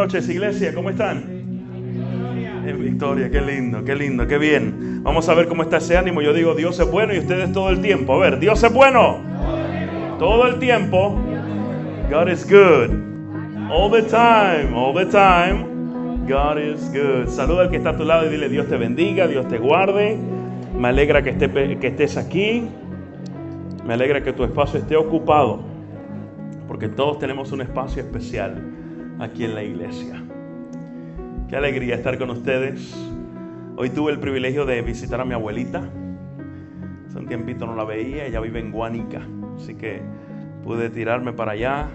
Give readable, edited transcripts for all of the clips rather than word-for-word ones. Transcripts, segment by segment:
noches, iglesia, ¿cómo están? En victoria, qué lindo, qué bien. Vamos a ver cómo está ese ánimo. Yo digo, Dios es bueno y ustedes todo el tiempo. A ver, Dios es bueno. Todo el tiempo. God is good. All the time, all the time. God is good. Saluda al que está a tu lado y dile, Dios te bendiga, Dios te guarde. Me alegra que estés aquí. Me alegra que tu espacio esté ocupado. Porque todos tenemos un espacio especial aquí en la iglesia. Qué alegría estar con ustedes. Hoy tuve el privilegio de visitar a mi abuelita. Hace un tiempito no la veía, ella vive en Guánica. Así que pude tirarme para allá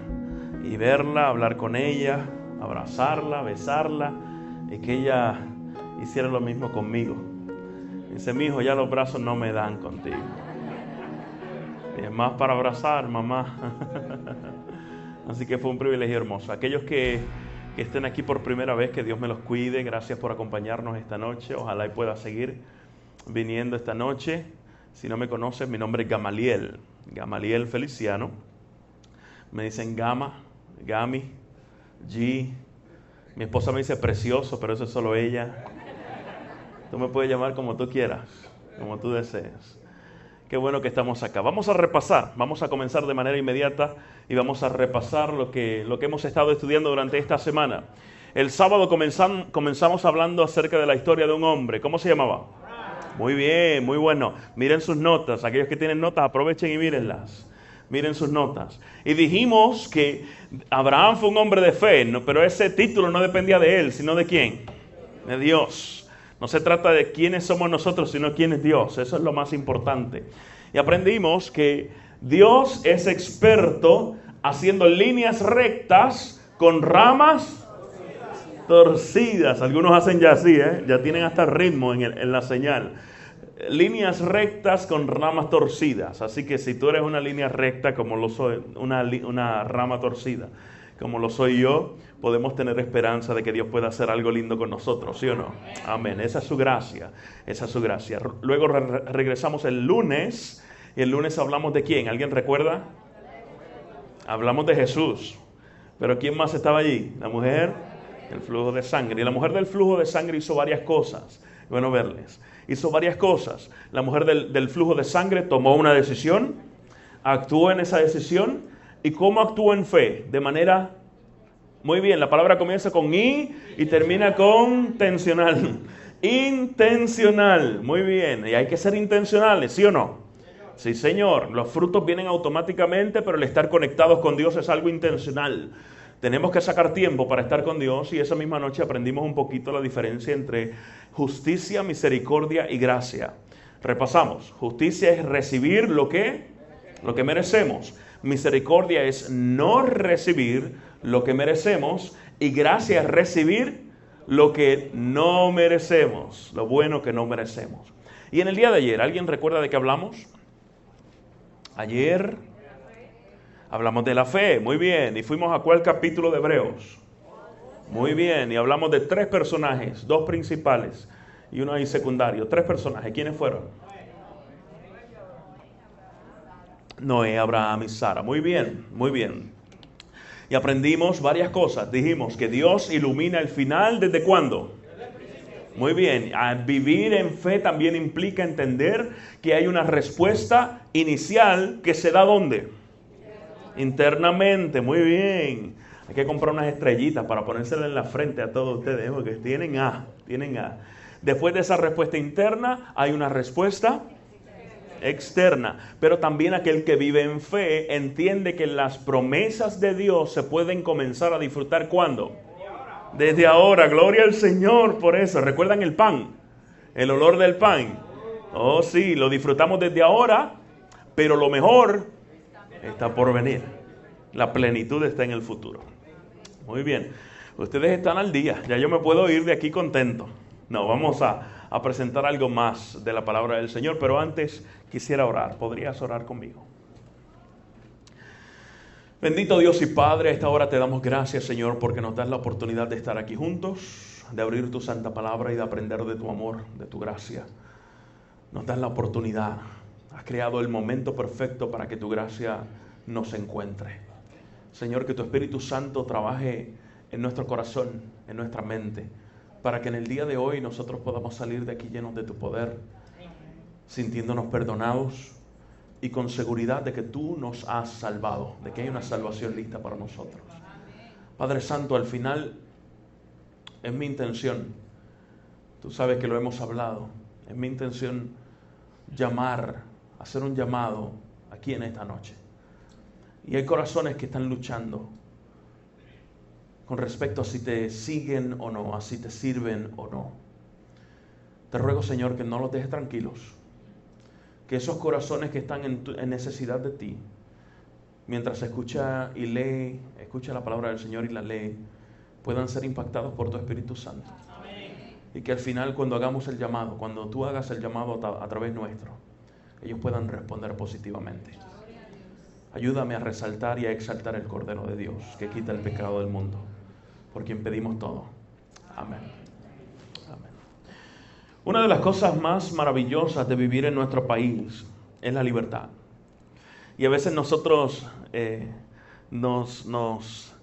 y verla, hablar con ella, abrazarla, besarla y que ella hiciera lo mismo conmigo. Dice, mi hijo, ya los brazos no me dan contigo. Y es más para abrazar, mamá. Así que fue un privilegio hermoso. Aquellos que estén aquí por primera vez, que Dios me los cuide. Gracias por acompañarnos esta noche. Ojalá y pueda seguir viniendo esta noche. Si no me conoces, mi nombre es Gamaliel. Gamaliel Feliciano. Me dicen Gama, Gami, G. Mi esposa me dice precioso, pero eso es solo ella. Tú me puedes llamar como tú quieras, como tú desees. Qué bueno que estamos acá. Vamos a repasar, vamos a comenzar de manera inmediata y vamos a repasar lo que hemos estado estudiando durante esta semana. El sábado comenzamos hablando acerca de la historia de un hombre. ¿Cómo se llamaba? Muy bien, muy bueno. Miren sus notas. Aquellos que tienen notas, aprovechen y mírenlas. Miren sus notas. Y dijimos que Abraham fue un hombre de fe, ¿no? Pero ese título no dependía de él, sino de ¿quién? De Dios. No se trata de quiénes somos nosotros, sino quién es Dios. Eso es lo más importante. Y aprendimos que Dios es experto haciendo líneas rectas con ramas torcidas. Algunos hacen ya así, ya tienen hasta ritmo en la señal. Líneas rectas con ramas torcidas. Así que si tú eres una línea recta como lo soy, una rama torcida como lo soy yo, podemos tener esperanza de que Dios pueda hacer algo lindo con nosotros, ¿sí o no? Amén. Esa es su gracia. Esa es su gracia. Luego regresamos el lunes. Y el lunes hablamos de ¿quién? ¿Alguien recuerda? Hablamos de Jesús. Pero ¿quién más estaba allí? La mujer del flujo de sangre. Y la mujer del flujo de sangre hizo varias cosas. Bueno verles. Hizo varias cosas. La mujer del flujo de sangre tomó una decisión. Actuó en esa decisión. ¿Y cómo actuó en fe? De manera... Muy bien, la palabra comienza con I y termina con tensional. Intencional. Muy bien. Y hay que ser intencionales, ¿sí o no? Sí, Señor. Los frutos vienen automáticamente, pero el estar conectados con Dios es algo intencional. Tenemos que sacar tiempo para estar con Dios y esa misma noche aprendimos un poquito la diferencia entre justicia, misericordia y gracia. Repasamos. Justicia es recibir lo que merecemos. Misericordia es no recibir lo que merecemos y gracia es recibir lo que no merecemos, lo bueno que no merecemos. Y en el día de ayer, ¿alguien recuerda de qué hablamos? Ayer hablamos de la fe, muy bien, y fuimos a ¿cuál capítulo de Hebreos? Muy bien, y hablamos de 3 personajes, 2 principales y uno ahí secundario. 3 personajes, ¿quiénes fueron? Noé, Abraham y Sara. Muy bien, muy bien. Y aprendimos varias cosas. Dijimos que Dios ilumina el final, ¿desde cuándo? Muy bien. Vivir en fe también implica entender que hay una respuesta inicial que se da ¿dónde? Internamente. Muy bien. Hay que comprar unas estrellitas para ponérselas en la frente a todos ustedes, porque tienen A. Después de esa respuesta interna, hay una respuesta externa, pero también aquel que vive en fe entiende que las promesas de Dios se pueden comenzar a disfrutar ¿cuándo? Desde ahora. Gloria al Señor por eso. ¿Recuerdan el pan? El olor del pan. Oh sí, lo disfrutamos desde ahora, pero lo mejor está por venir. La plenitud está en el futuro. Muy bien, ustedes están al día. Ya yo me puedo ir de aquí contento. No, vamos a presentar algo más de la palabra del Señor, pero antes quisiera orar. ¿Podrías orar conmigo? Bendito Dios y Padre, a esta hora te damos gracias, Señor, porque nos das la oportunidad de estar aquí juntos, de abrir tu santa palabra y de aprender de tu amor, de tu gracia. Nos das la oportunidad. Has creado el momento perfecto para que tu gracia nos encuentre. Señor, que tu Espíritu Santo trabaje en nuestro corazón, en nuestra mente, para que en el día de hoy nosotros podamos salir de aquí llenos de tu poder, sintiéndonos perdonados y con seguridad de que tú nos has salvado, de que hay una salvación lista para nosotros. Padre Santo, al final es mi intención, tú sabes que lo hemos hablado, es mi intención hacer un llamado aquí en esta noche. Y hay corazones que están luchando con respecto a si te siguen o no, a si te sirven o no. Te ruego, Señor, que no los dejes tranquilos, que esos corazones que están en necesidad de ti, mientras escucha la palabra del Señor y la lee, puedan ser impactados por tu Espíritu Santo. Y que al final, cuando hagamos el llamado, cuando tú hagas el llamado a través nuestro, ellos puedan responder positivamente. Ayúdame a resaltar y a exaltar el Cordero de Dios, que quita el pecado del mundo, por quien pedimos todo. Amén. Amén. Una de las cosas más maravillosas de vivir en nuestro país es la libertad. Y a veces nosotros nos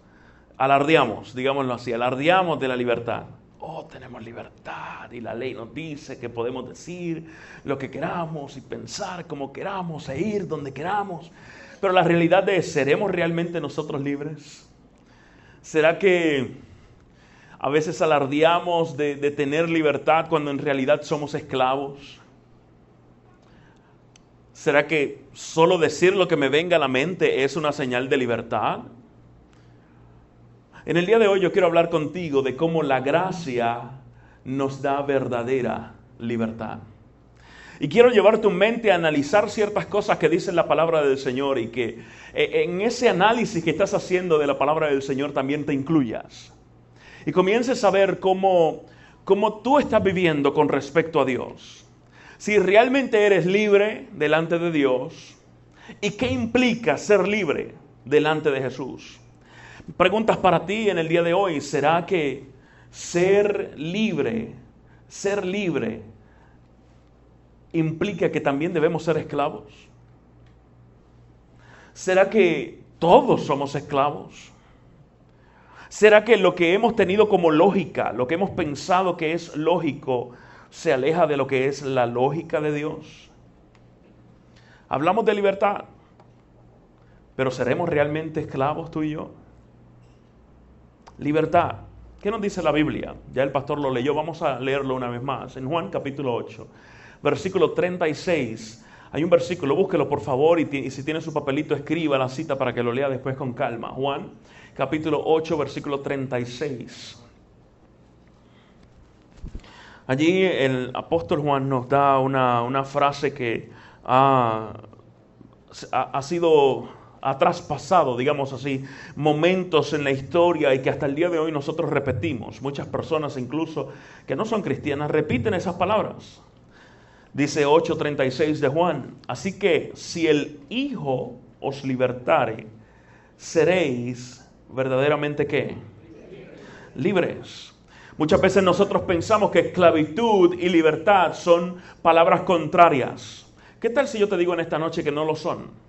alardeamos, digámoslo así, alardeamos de la libertad. Oh, tenemos libertad y la ley nos dice que podemos decir lo que queramos y pensar como queramos e ir donde queramos. Pero la realidad es, ¿seremos realmente nosotros libres? ¿Será que a veces alardeamos de tener libertad cuando en realidad somos esclavos? ¿Será que solo decir lo que me venga a la mente es una señal de libertad? En el día de hoy yo quiero hablar contigo de cómo la gracia nos da verdadera libertad. Y quiero llevar tu mente a analizar ciertas cosas que dice la palabra del Señor y que en ese análisis que estás haciendo de la palabra del Señor también te incluyas. Y comiences a ver cómo tú estás viviendo con respecto a Dios. Si realmente eres libre delante de Dios y qué implica ser libre delante de Jesús. Preguntas para ti en el día de hoy. ¿Será que ser libre implica que también debemos ser esclavos? ¿Será que todos somos esclavos? ¿Será que lo que hemos tenido como lógica, lo que hemos pensado que es lógico, se aleja de lo que es la lógica de Dios? Hablamos de libertad, pero ¿seremos realmente esclavos tú y yo? Libertad. ¿Qué nos dice la Biblia? Ya el pastor lo leyó, vamos a leerlo una vez más. En Juan capítulo 8, versículo 36. Hay un versículo, búsquelo por favor y si tiene su papelito escriba la cita para que lo lea después con calma. Juan capítulo 8, versículo 36. Allí el apóstol Juan nos da una frase que ha traspasado, digamos así, momentos en la historia y que hasta el día de hoy nosotros repetimos. Muchas personas incluso que no son cristianas repiten esas palabras. Dice 8:36 de Juan: así que si el Hijo os libertare, seréis verdaderamente ¿qué? Libres. Muchas veces nosotros pensamos que esclavitud y libertad son palabras contrarias. ¿Qué tal si yo te digo en esta noche que no lo son?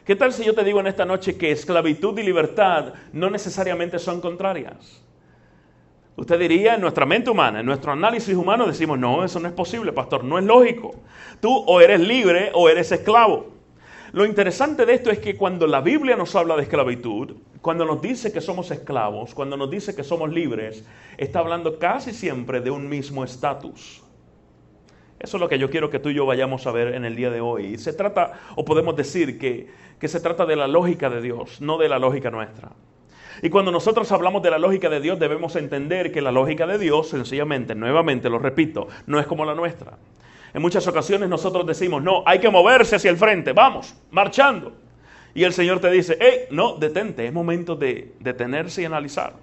¿Qué tal si yo te digo en esta noche que esclavitud y libertad no necesariamente son contrarias? Usted diría, en nuestra mente humana, en nuestro análisis humano decimos, no, eso no es posible, pastor, no es lógico. Tú o eres libre o eres esclavo. Lo interesante de esto es que cuando la Biblia nos habla de esclavitud, cuando nos dice que somos esclavos, cuando nos dice que somos libres, está hablando casi siempre de un mismo estatus. Eso es lo que yo quiero que tú y yo vayamos a ver en el día de hoy. Y se trata, o podemos decir que se trata de la lógica de Dios, no de la lógica nuestra. Y cuando nosotros hablamos de la lógica de Dios, debemos entender que la lógica de Dios, sencillamente, nuevamente lo repito, no es como la nuestra. En muchas ocasiones nosotros decimos, no, hay que moverse hacia el frente, vamos, marchando. Y el Señor te dice, no, detente, es momento de detenerse y analizar.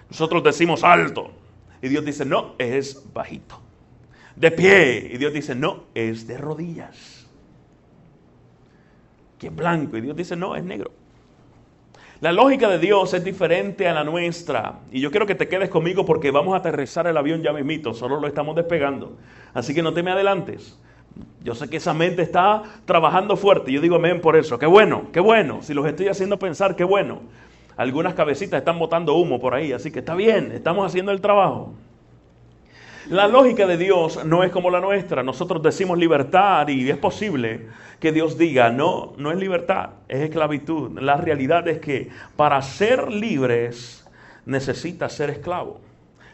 Nosotros decimos alto, y Dios dice, no, es bajito. De pie, y Dios dice, no, es de rodillas. Que es blanco, y Dios dice, no, es negro. La lógica de Dios es diferente a la nuestra. Y yo quiero que te quedes conmigo porque vamos a aterrizar el avión ya mismito. Solo lo estamos despegando. Así que no te me adelantes. Yo sé que esa mente está trabajando fuerte. Yo digo amén por eso. Qué bueno, qué bueno. Si los estoy haciendo pensar, qué bueno. Algunas cabecitas están botando humo por ahí, así que está bien, estamos haciendo el trabajo. La lógica de Dios no es como la nuestra. Nosotros decimos libertad y es posible que Dios diga, no, no es libertad, es esclavitud. La realidad es que para ser libres necesitas ser esclavo.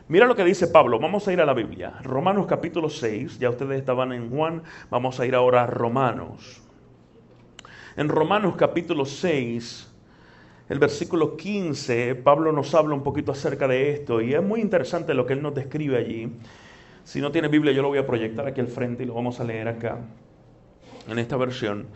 Mira lo que dice Pablo, vamos a ir a la Biblia. Romanos capítulo 6, ya ustedes estaban en Juan, vamos a ir ahora a Romanos. En Romanos capítulo 6, el versículo 15, Pablo nos habla un poquito acerca de esto y es muy interesante lo que él nos describe allí. Si no tiene Biblia, yo lo voy a proyectar aquí al frente y lo vamos a leer acá, en esta versión.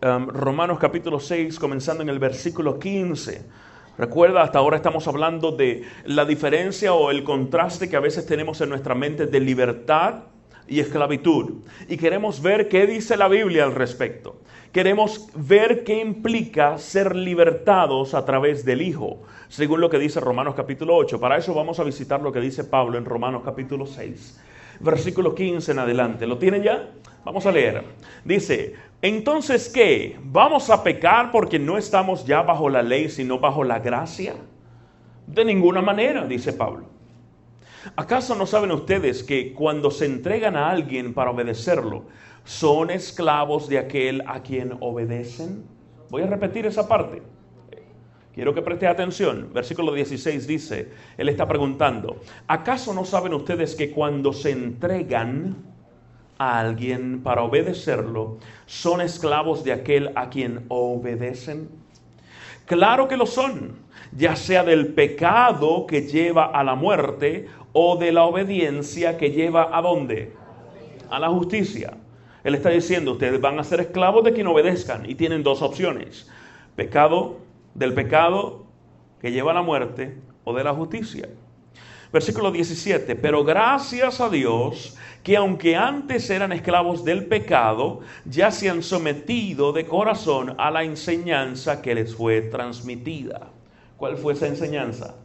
Romanos capítulo 6, comenzando en el versículo 15. Recuerda, hasta ahora estamos hablando de la diferencia o el contraste que a veces tenemos en nuestra mente de libertad y esclavitud. Y queremos ver qué dice la Biblia al respecto. Queremos ver qué implica ser libertados a través del Hijo, según lo que dice Romanos capítulo 8. Para eso vamos a visitar lo que dice Pablo en Romanos capítulo 6, versículo 15 en adelante. ¿Lo tienen ya? Vamos a leer. Dice, entonces, ¿qué? ¿Vamos a pecar porque no estamos ya bajo la ley, sino bajo la gracia? De ninguna manera, dice Pablo. ¿Acaso no saben ustedes que cuando se entregan a alguien para obedecerlo, son esclavos de aquel a quien obedecen? Voy a repetir esa parte. Quiero que preste atención. Versículo 16 dice, él está preguntando, ¿acaso no saben ustedes que cuando se entregan a alguien para obedecerlo, son esclavos de aquel a quien obedecen? Claro que lo son, ya sea del pecado que lleva a la muerte o de la obediencia que lleva ¿a dónde? A la justicia. Él está diciendo, ustedes van a ser esclavos de quien obedezcan y tienen dos opciones. Del pecado que lleva a la muerte o de la justicia. Versículo 17, pero gracias a Dios que aunque antes eran esclavos del pecado, ya se han sometido de corazón a la enseñanza que les fue transmitida. ¿Cuál fue esa enseñanza?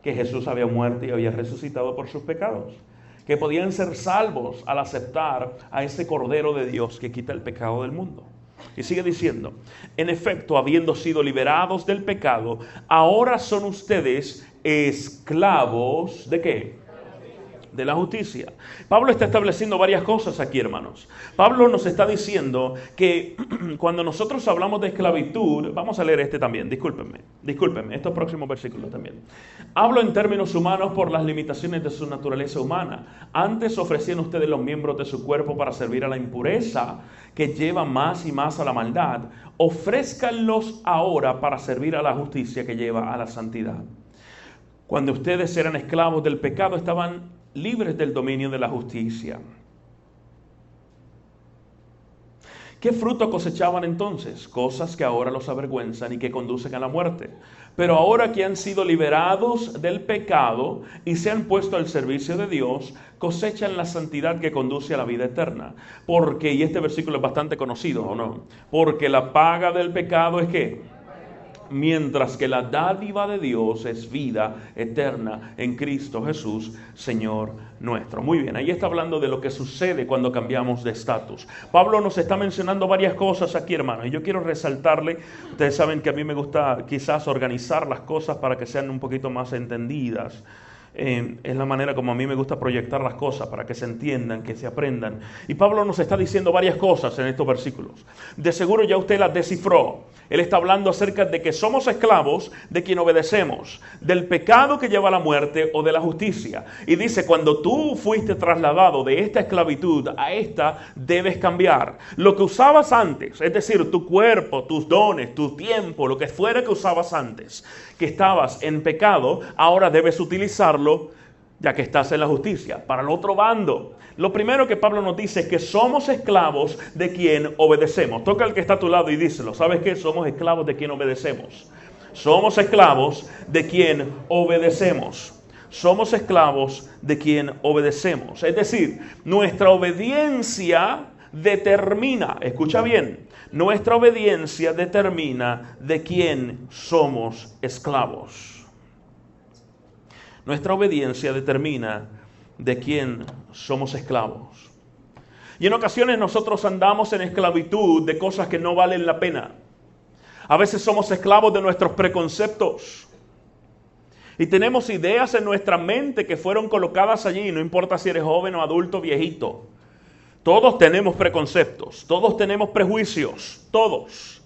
Que Jesús había muerto y había resucitado por sus pecados. Que podían ser salvos al aceptar a ese Cordero de Dios que quita el pecado del mundo. Y sigue diciendo, en efecto, habiendo sido liberados del pecado, ahora son ustedes esclavos ¿de qué? De la justicia. Pablo está estableciendo varias cosas aquí, hermanos. Pablo nos está diciendo que cuando nosotros hablamos de esclavitud, vamos a leer este también, discúlpenme, estos próximos versículos también. Hablo en términos humanos por las limitaciones de su naturaleza humana. Antes ofrecían ustedes los miembros de su cuerpo para servir a la impureza que lleva más y más a la maldad. Ofrézcanlos ahora para servir a la justicia que lleva a la santidad. Cuando ustedes eran esclavos del pecado, estaban libres del dominio de la justicia. ¿Qué fruto cosechaban entonces? Cosas que ahora los avergüenzan y que conducen a la muerte. Pero ahora que han sido liberados del pecado y se han puesto al servicio de Dios, cosechan la santidad que conduce a la vida eterna. Porque, y este versículo es bastante conocido, ¿o no? Porque la paga del pecado es ¿qué? Mientras que la dádiva de Dios es vida eterna en Cristo Jesús, Señor nuestro. Muy bien, ahí está hablando de lo que sucede cuando cambiamos de estatus. Pablo nos está mencionando varias cosas aquí, hermanos, y yo quiero resaltarle, ustedes saben que a mí me gusta quizás organizar las cosas para que sean un poquito más entendidas. Es la manera como a mí me gusta proyectar las cosas para que se entiendan, que se aprendan. Y Pablo nos está diciendo varias cosas en estos versículos. De seguro ya usted las descifró. Él está hablando acerca de que somos esclavos de quien obedecemos, del pecado que lleva a la muerte o de la justicia. Y dice, cuando tú fuiste trasladado de esta esclavitud a esta, debes cambiar. Lo que usabas antes, es decir, tu cuerpo, tus dones, tu tiempo, lo que fuera que usabas antes, que estabas en pecado, ahora debes utilizarlo ya que estás en la justicia, para el otro bando. Lo primero que Pablo nos dice es que somos esclavos de quien obedecemos. Toca al que está a tu lado y díselo. ¿Sabes qué? Somos esclavos de quien obedecemos. Somos esclavos de quien obedecemos. Somos esclavos de quien obedecemos. Es decir, nuestra obediencia determina, escucha bien, nuestra obediencia determina de quién somos esclavos. Nuestra obediencia determina de quién somos esclavos. Y en ocasiones nosotros andamos en esclavitud de cosas que no valen la pena. A veces somos esclavos de nuestros preconceptos. Y tenemos ideas en nuestra mente que fueron colocadas allí, no importa si eres joven o adulto, viejito. Todos tenemos preconceptos, todos tenemos prejuicios, todos.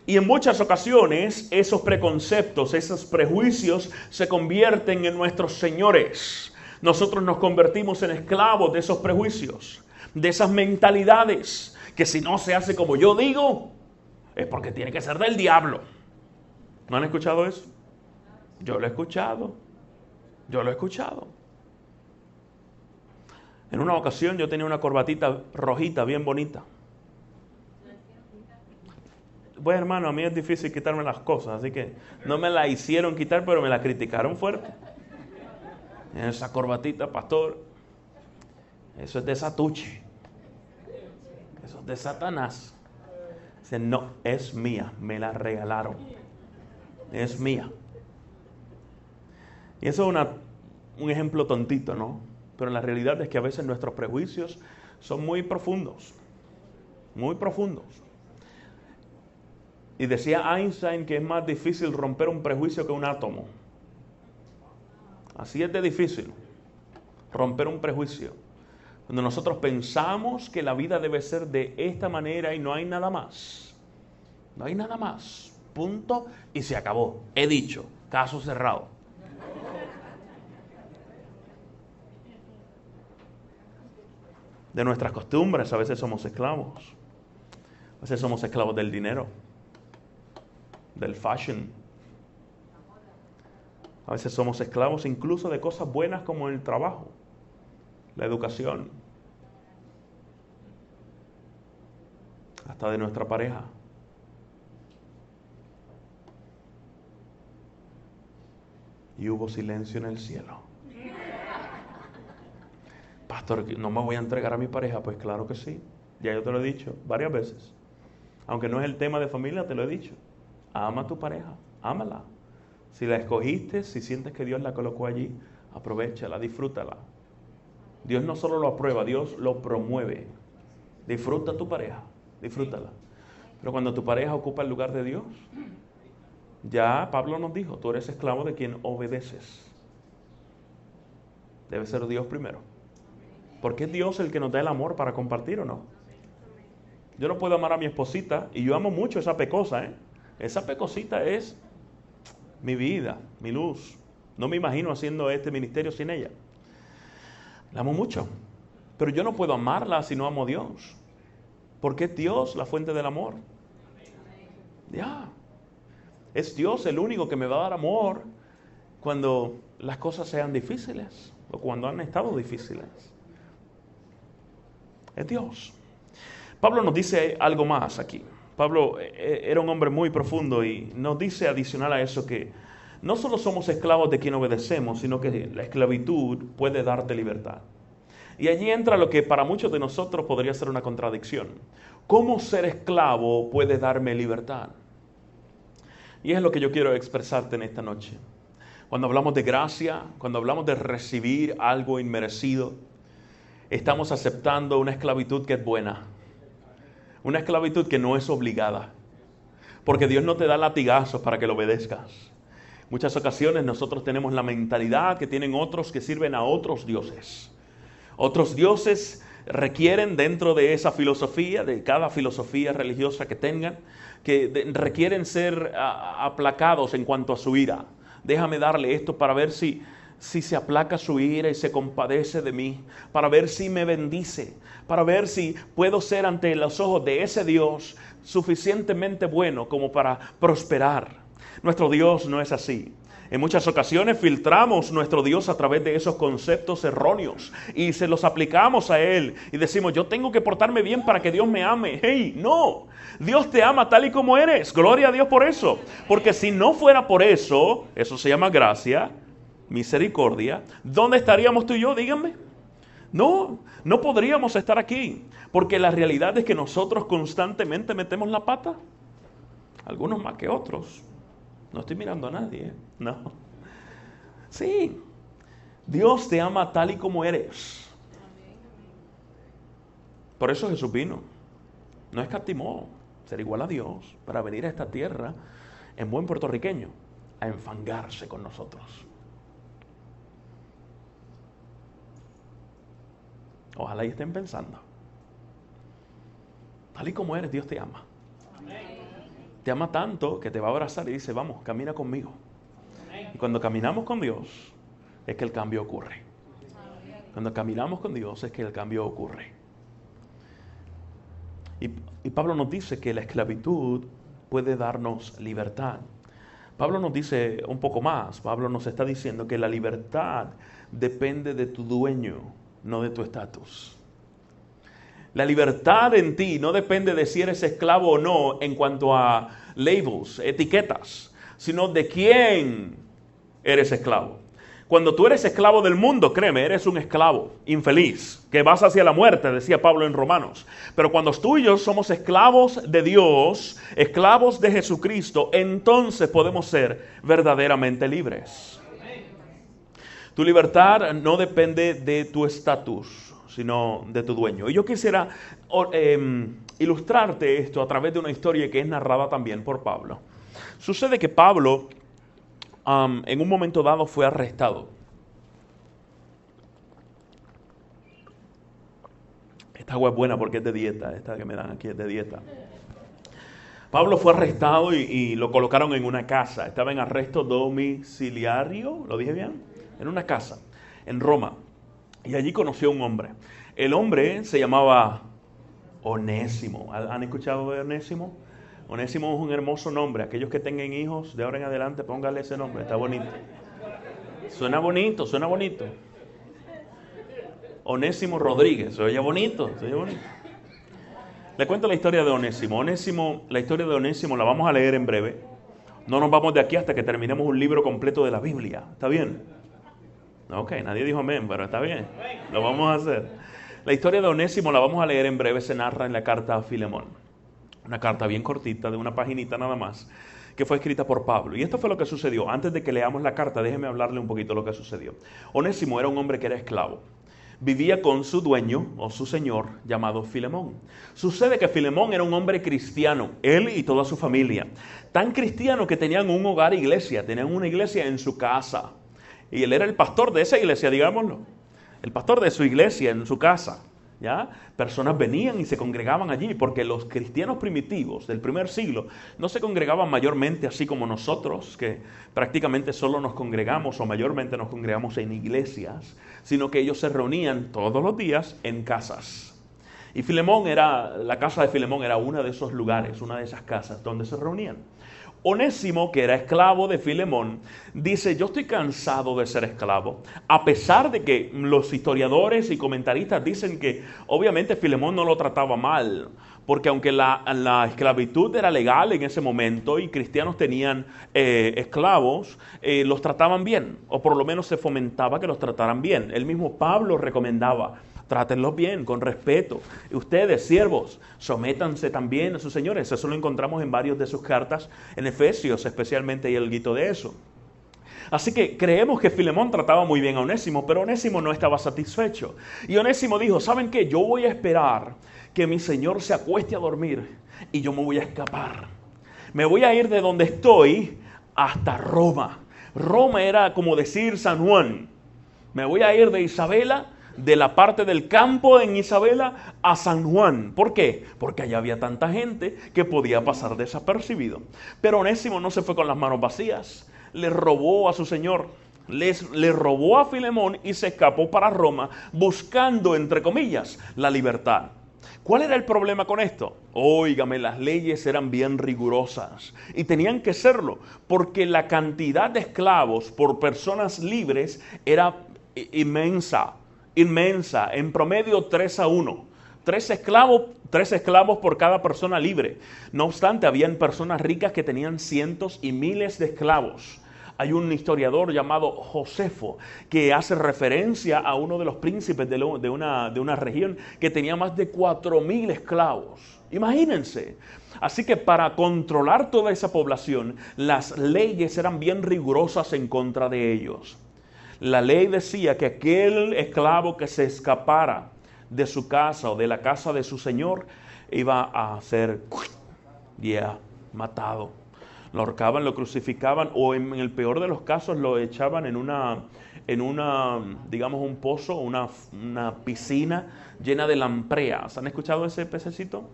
Y en muchas ocasiones esos preconceptos, esos prejuicios se convierten en nuestros señores. Nosotros nos convertimos en esclavos de esos prejuicios, de esas mentalidades, que si no se hace como yo digo, es porque tiene que ser del diablo. ¿No han escuchado eso? Yo lo he escuchado. En una ocasión yo tenía una corbatita rojita bien bonita. Pues hermano, a mí es difícil quitarme las cosas, así que no me la hicieron quitar, pero me la criticaron fuerte. Esa corbatita, pastor, eso es de Satuche. Eso es de Satanás. Dice, no, es mía, me la regalaron. Es mía. Y eso es un ejemplo tontito, ¿no? Pero la realidad es que a veces nuestros prejuicios son muy profundos. Muy profundos. Y decía Einstein que es más difícil romper un prejuicio que un átomo. Así es de difícil romper un prejuicio. Cuando nosotros pensamos que la vida debe ser de esta manera y no hay nada más. No hay nada más. Punto y se acabó. He dicho. Caso cerrado. De nuestras costumbres a veces somos esclavos. A veces somos esclavos del dinero, del fashion. A veces somos esclavos incluso de cosas buenas como el trabajo, la educación, hasta de nuestra pareja. Y hubo silencio en el cielo. Pastor, ¿no me voy a entregar a mi pareja? Pues claro que sí. Ya yo te lo he dicho varias veces. Aunque no es el tema de familia, te lo he dicho. Ama a tu pareja, ámala. Si la escogiste, si sientes que Dios la colocó allí, aprovéchala, disfrútala. Dios no solo lo aprueba, Dios lo promueve. Disfruta a tu pareja, disfrútala. Pero cuando tu pareja ocupa el lugar de Dios, ya Pablo nos dijo, tú eres esclavo de quien obedeces. Debe ser Dios primero. Porque es Dios el que nos da el amor para compartir, ¿o no? Yo no puedo amar a mi esposita, y yo amo mucho esa pecosa, ¿eh? Esa pecosita es mi vida, mi luz. No me imagino haciendo este ministerio sin ella. La amo mucho, pero yo no puedo amarla si no amo a Dios. Porque es Dios la fuente del amor. Ya. Es Dios el único que me va a dar amor cuando las cosas sean difíciles o cuando han estado difíciles. Es Dios. Pablo nos dice algo más aquí. Pablo era un hombre muy profundo y nos dice adicional a eso que no solo somos esclavos de quien obedecemos, sino que la esclavitud puede darte libertad. Y allí entra lo que para muchos de nosotros podría ser una contradicción. ¿Cómo ser esclavo puede darme libertad? Y es lo que yo quiero expresarte en esta noche. Cuando hablamos de gracia, cuando hablamos de recibir algo inmerecido, estamos aceptando una esclavitud que es buena. Una esclavitud que no es obligada. Porque Dios no te da latigazos para que lo obedezcas. Muchas ocasiones nosotros tenemos la mentalidad que tienen otros que sirven a otros dioses. Otros dioses requieren dentro de esa filosofía, de cada filosofía religiosa que tengan, que requieren ser aplacados en cuanto a su ira. Déjame darle esto para ver si se aplaca su ira y se compadece de mí, para ver si me bendice, para ver si puedo ser ante los ojos de ese Dios suficientemente bueno como para prosperar. Nuestro Dios no es así. En muchas ocasiones filtramos nuestro Dios a través de esos conceptos erróneos y se los aplicamos a Él y decimos, yo tengo que portarme bien para que Dios me ame. ¡Hey! No, Dios te ama tal y como eres. Gloria a Dios por eso. Porque si no fuera por eso, eso se llama gracia, misericordia, ¿dónde estaríamos tú y yo? Díganme. No podríamos estar aquí, porque la realidad es que nosotros constantemente metemos la pata, algunos más que otros. No estoy mirando a nadie, no. Sí, Dios te ama tal y como eres. Por eso Jesús vino, no escatimó, ser igual a Dios, para venir a esta tierra en buen puertorriqueño, a enfangarse con nosotros. Ojalá y estén pensando. Tal y como eres, Dios te ama. Te ama tanto que te va a abrazar y dice, vamos, camina conmigo. Y cuando caminamos con Dios, es que el cambio ocurre. Cuando caminamos con Dios, es que el cambio ocurre. Y Pablo nos dice que la esclavitud puede darnos libertad. Pablo nos dice un poco más. Pablo nos está diciendo que la libertad depende de tu dueño, no de tu estatus. La libertad en ti no depende de si eres esclavo o no en cuanto a labels, etiquetas, sino de quién eres esclavo. Cuando tú eres esclavo del mundo, créeme, eres un esclavo infeliz, que vas hacia la muerte, decía Pablo en Romanos. Pero cuando tú y yo somos esclavos de Dios, esclavos de Jesucristo, entonces podemos ser verdaderamente libres. Tu libertad no depende de tu estatus, sino de tu dueño. Y yo quisiera ilustrarte esto a través de una historia que es narrada también por Pablo. Sucede que Pablo en un momento dado fue arrestado. Esta agua es buena porque es de dieta. Esta que me dan aquí es de dieta. Pablo fue arrestado y lo colocaron en una casa. Estaba en arresto domiciliario, ¿lo dije bien? En una casa, en Roma. Y allí conoció a un hombre. El hombre se llamaba Onésimo. ¿Han escuchado de Onésimo? Onésimo es un hermoso nombre. Aquellos que tengan hijos, de ahora en adelante, póngale ese nombre. Está bonito. Suena bonito, suena bonito. Onésimo Rodríguez. Se oye bonito, se oye bonito. Le cuento la historia de Onésimo. La historia de Onésimo la vamos a leer en breve. No nos vamos de aquí hasta que terminemos un libro completo de la Biblia. ¿Está bien? Ok, nadie dijo amén, pero está bien. Lo vamos a hacer. La historia de Onésimo la vamos a leer en breve. Se narra en la carta a Filemón. Una carta bien cortita, de una paginita nada más, que fue escrita por Pablo. Y esto fue lo que sucedió. Antes de que leamos la carta, déjeme hablarle un poquito de lo que sucedió. Onésimo era un hombre que era esclavo. Vivía con su dueño o su señor llamado Filemón. Sucede que Filemón era un hombre cristiano, él y toda su familia. Tan cristiano que tenían un hogar iglesia, tenían una iglesia en su casa. Y él era el pastor de esa iglesia, digámoslo. El pastor de su iglesia en su casa. ¿Ya? Personas venían y se congregaban allí porque los cristianos primitivos del primer siglo no se congregaban mayormente así como nosotros, que prácticamente solo nos congregamos o mayormente nos congregamos en iglesias, sino que ellos se reunían todos los días en casas. Y la casa de Filemón era uno de esos lugares, una de esas casas donde se reunían. Onésimo, que era esclavo de Filemón, dice, yo estoy cansado de ser esclavo, a pesar de que los historiadores y comentaristas dicen que obviamente Filemón no lo trataba mal, porque aunque la esclavitud era legal en ese momento y cristianos tenían esclavos, los trataban bien, o por lo menos se fomentaba que los trataran bien. El mismo Pablo recomendaba, trátenlos bien, con respeto. Y ustedes, siervos, sométanse también a sus señores. Eso lo encontramos en varias de sus cartas, en Efesios especialmente, hay algo de eso. Así que creemos que Filemón trataba muy bien a Onésimo, pero Onésimo no estaba satisfecho. Y Onésimo dijo, ¿saben qué? Yo voy a esperar que mi señor se acueste a dormir y yo me voy a escapar. Me voy a ir de donde estoy hasta Roma. Roma era como decir San Juan. Me voy a ir de Isabela, de la parte del campo en Isabela a San Juan. ¿Por qué? Porque allá había tanta gente que podía pasar desapercibido. Pero Onésimo no se fue con las manos vacías. Le robó a su señor, le robó a Filemón y se escapó para Roma buscando, entre comillas, la libertad. ¿Cuál era el problema con esto? Óigame, las leyes eran bien rigurosas y tenían que serlo porque la cantidad de esclavos por personas libres era inmensa, en promedio 3-1. 3 esclavos por cada persona libre. No obstante, habían personas ricas que tenían cientos y miles de esclavos. Hay un historiador llamado Josefo que hace referencia a uno de los príncipes de una región que tenía más de 4,000 esclavos. Imagínense. Así que para controlar toda esa población, las leyes eran bien rigurosas en contra de ellos. La ley decía que aquel esclavo que se escapara de su casa o de la casa de su señor iba a ser Matado. Lo ahorcaban, lo crucificaban o en el peor de los casos lo echaban en una, digamos, un pozo, una piscina llena de lampreas. ¿Han escuchado ese pececito?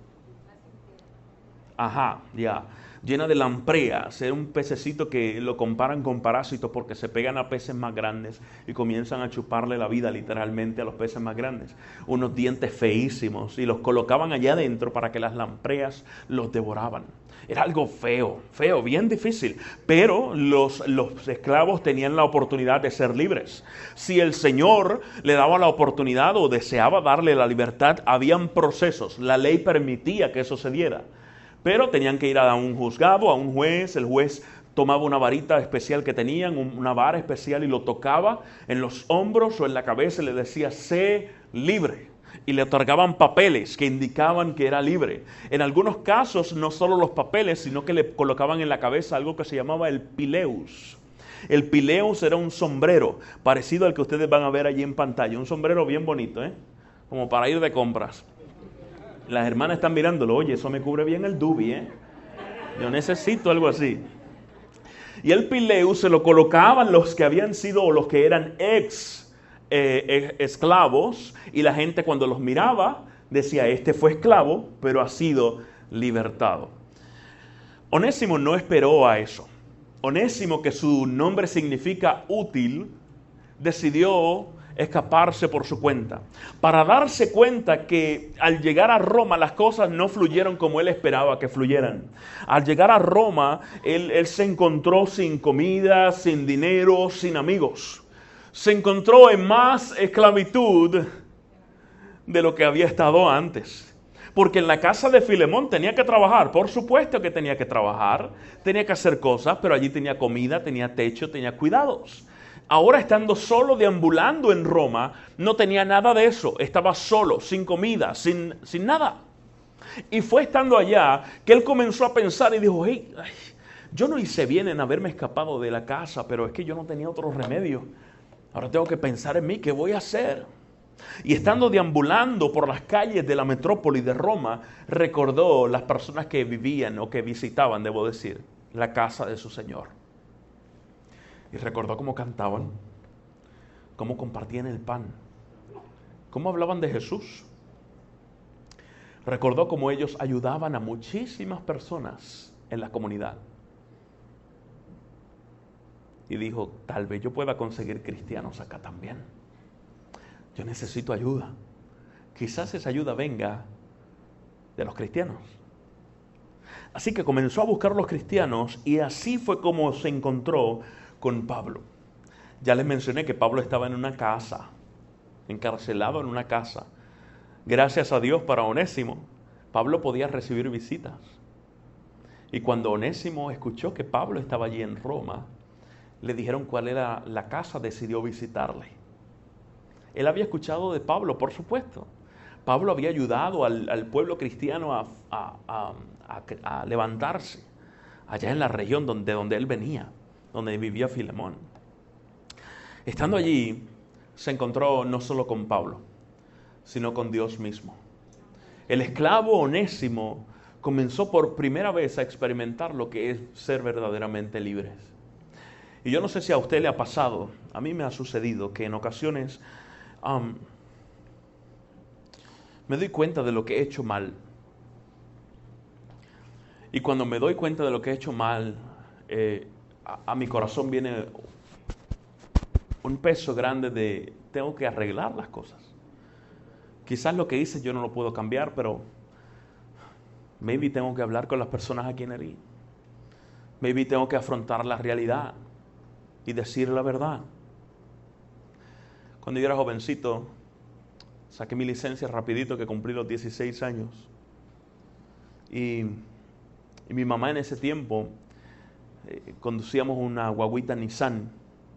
Llena de lampreas. Era un pececito que lo comparan con parásitos porque se pegan a peces más grandes y comienzan a chuparle la vida literalmente a los peces más grandes. Unos dientes feísimos y los colocaban allá adentro para que las lampreas los devoraban. Era algo feo, bien difícil, pero los esclavos tenían la oportunidad de ser libres. Si el Señor le daba la oportunidad o deseaba darle la libertad, habían procesos, la ley permitía que eso se diera. Pero tenían que ir a un juzgado, a un juez. El juez tomaba una varita especial que tenían, una vara especial, y lo tocaba en los hombros o en la cabeza y le decía, sé libre. Y le otorgaban papeles que indicaban que era libre. En algunos casos, no solo los papeles, sino que le colocaban en la cabeza algo que se llamaba el pileus. El pileus era un sombrero parecido al que ustedes van a ver allí en pantalla. Un sombrero bien bonito, como para ir de compras. Las hermanas están mirándolo. Oye, eso me cubre bien el dubi, Yo necesito algo así. Y el pileus se lo colocaban los que habían sido o los que eran esclavos, y la gente cuando los miraba decía, este fue esclavo, pero ha sido libertado. Onésimo no esperó a eso. Onésimo, que su nombre significa útil, decidió escaparse por su cuenta, para darse cuenta que al llegar a Roma las cosas no fluyeron como él esperaba que fluyeran. Al llegar a Roma, él se encontró sin comida, sin dinero, sin amigos. Se encontró en más esclavitud de lo que había estado antes. Porque en la casa de Filemón tenía que trabajar, por supuesto que tenía que trabajar, tenía que hacer cosas, pero allí tenía comida, tenía techo, tenía cuidados. Ahora, estando solo deambulando en Roma, no tenía nada de eso. Estaba solo, sin comida, sin nada. Y fue estando allá que él comenzó a pensar y dijo, yo no hice bien en haberme escapado de la casa, pero es que yo no tenía otro remedio. Ahora tengo que pensar en mí, ¿qué voy a hacer? Y estando deambulando por las calles de la metrópoli de Roma, recordó las personas que vivían o que visitaban, debo decir, la casa de su Señor. Y recordó cómo cantaban, cómo compartían el pan, cómo hablaban de Jesús. Recordó cómo ellos ayudaban a muchísimas personas en la comunidad. Y dijo, tal vez yo pueda conseguir cristianos acá también. Yo necesito ayuda. Quizás esa ayuda venga de los cristianos. Así que comenzó a buscar a los cristianos y así fue como se encontró con Pablo. Ya les mencioné que Pablo estaba en una casa, encarcelado en una casa. Gracias a Dios para Onésimo, Pablo podía recibir visitas. Y cuando Onésimo escuchó que Pablo estaba allí en Roma, le dijeron cuál era la casa, decidió visitarle. Él había escuchado de Pablo, por supuesto. Pablo había ayudado al pueblo cristiano a levantarse allá en la región de donde él venía, donde vivía Filemón. Estando allí, se encontró no solo con Pablo, sino con Dios mismo. El esclavo Onésimo comenzó por primera vez a experimentar lo que es ser verdaderamente libres. Y yo no sé si a usted le ha pasado, a mí me ha sucedido que en ocasiones me doy cuenta de lo que he hecho mal. Y cuando me doy cuenta de lo que he hecho mal, a mi corazón viene un peso grande de tengo que arreglar las cosas. Quizás lo que hice yo no lo puedo cambiar, pero maybe tengo que hablar con las personas a quien herí. Maybe tengo que afrontar la realidad y decir la verdad. Cuando yo era jovencito, saqué mi licencia rapidito, que cumplí los 16 años. Y mi mamá en ese tiempo conducíamos una guaguita Nissan.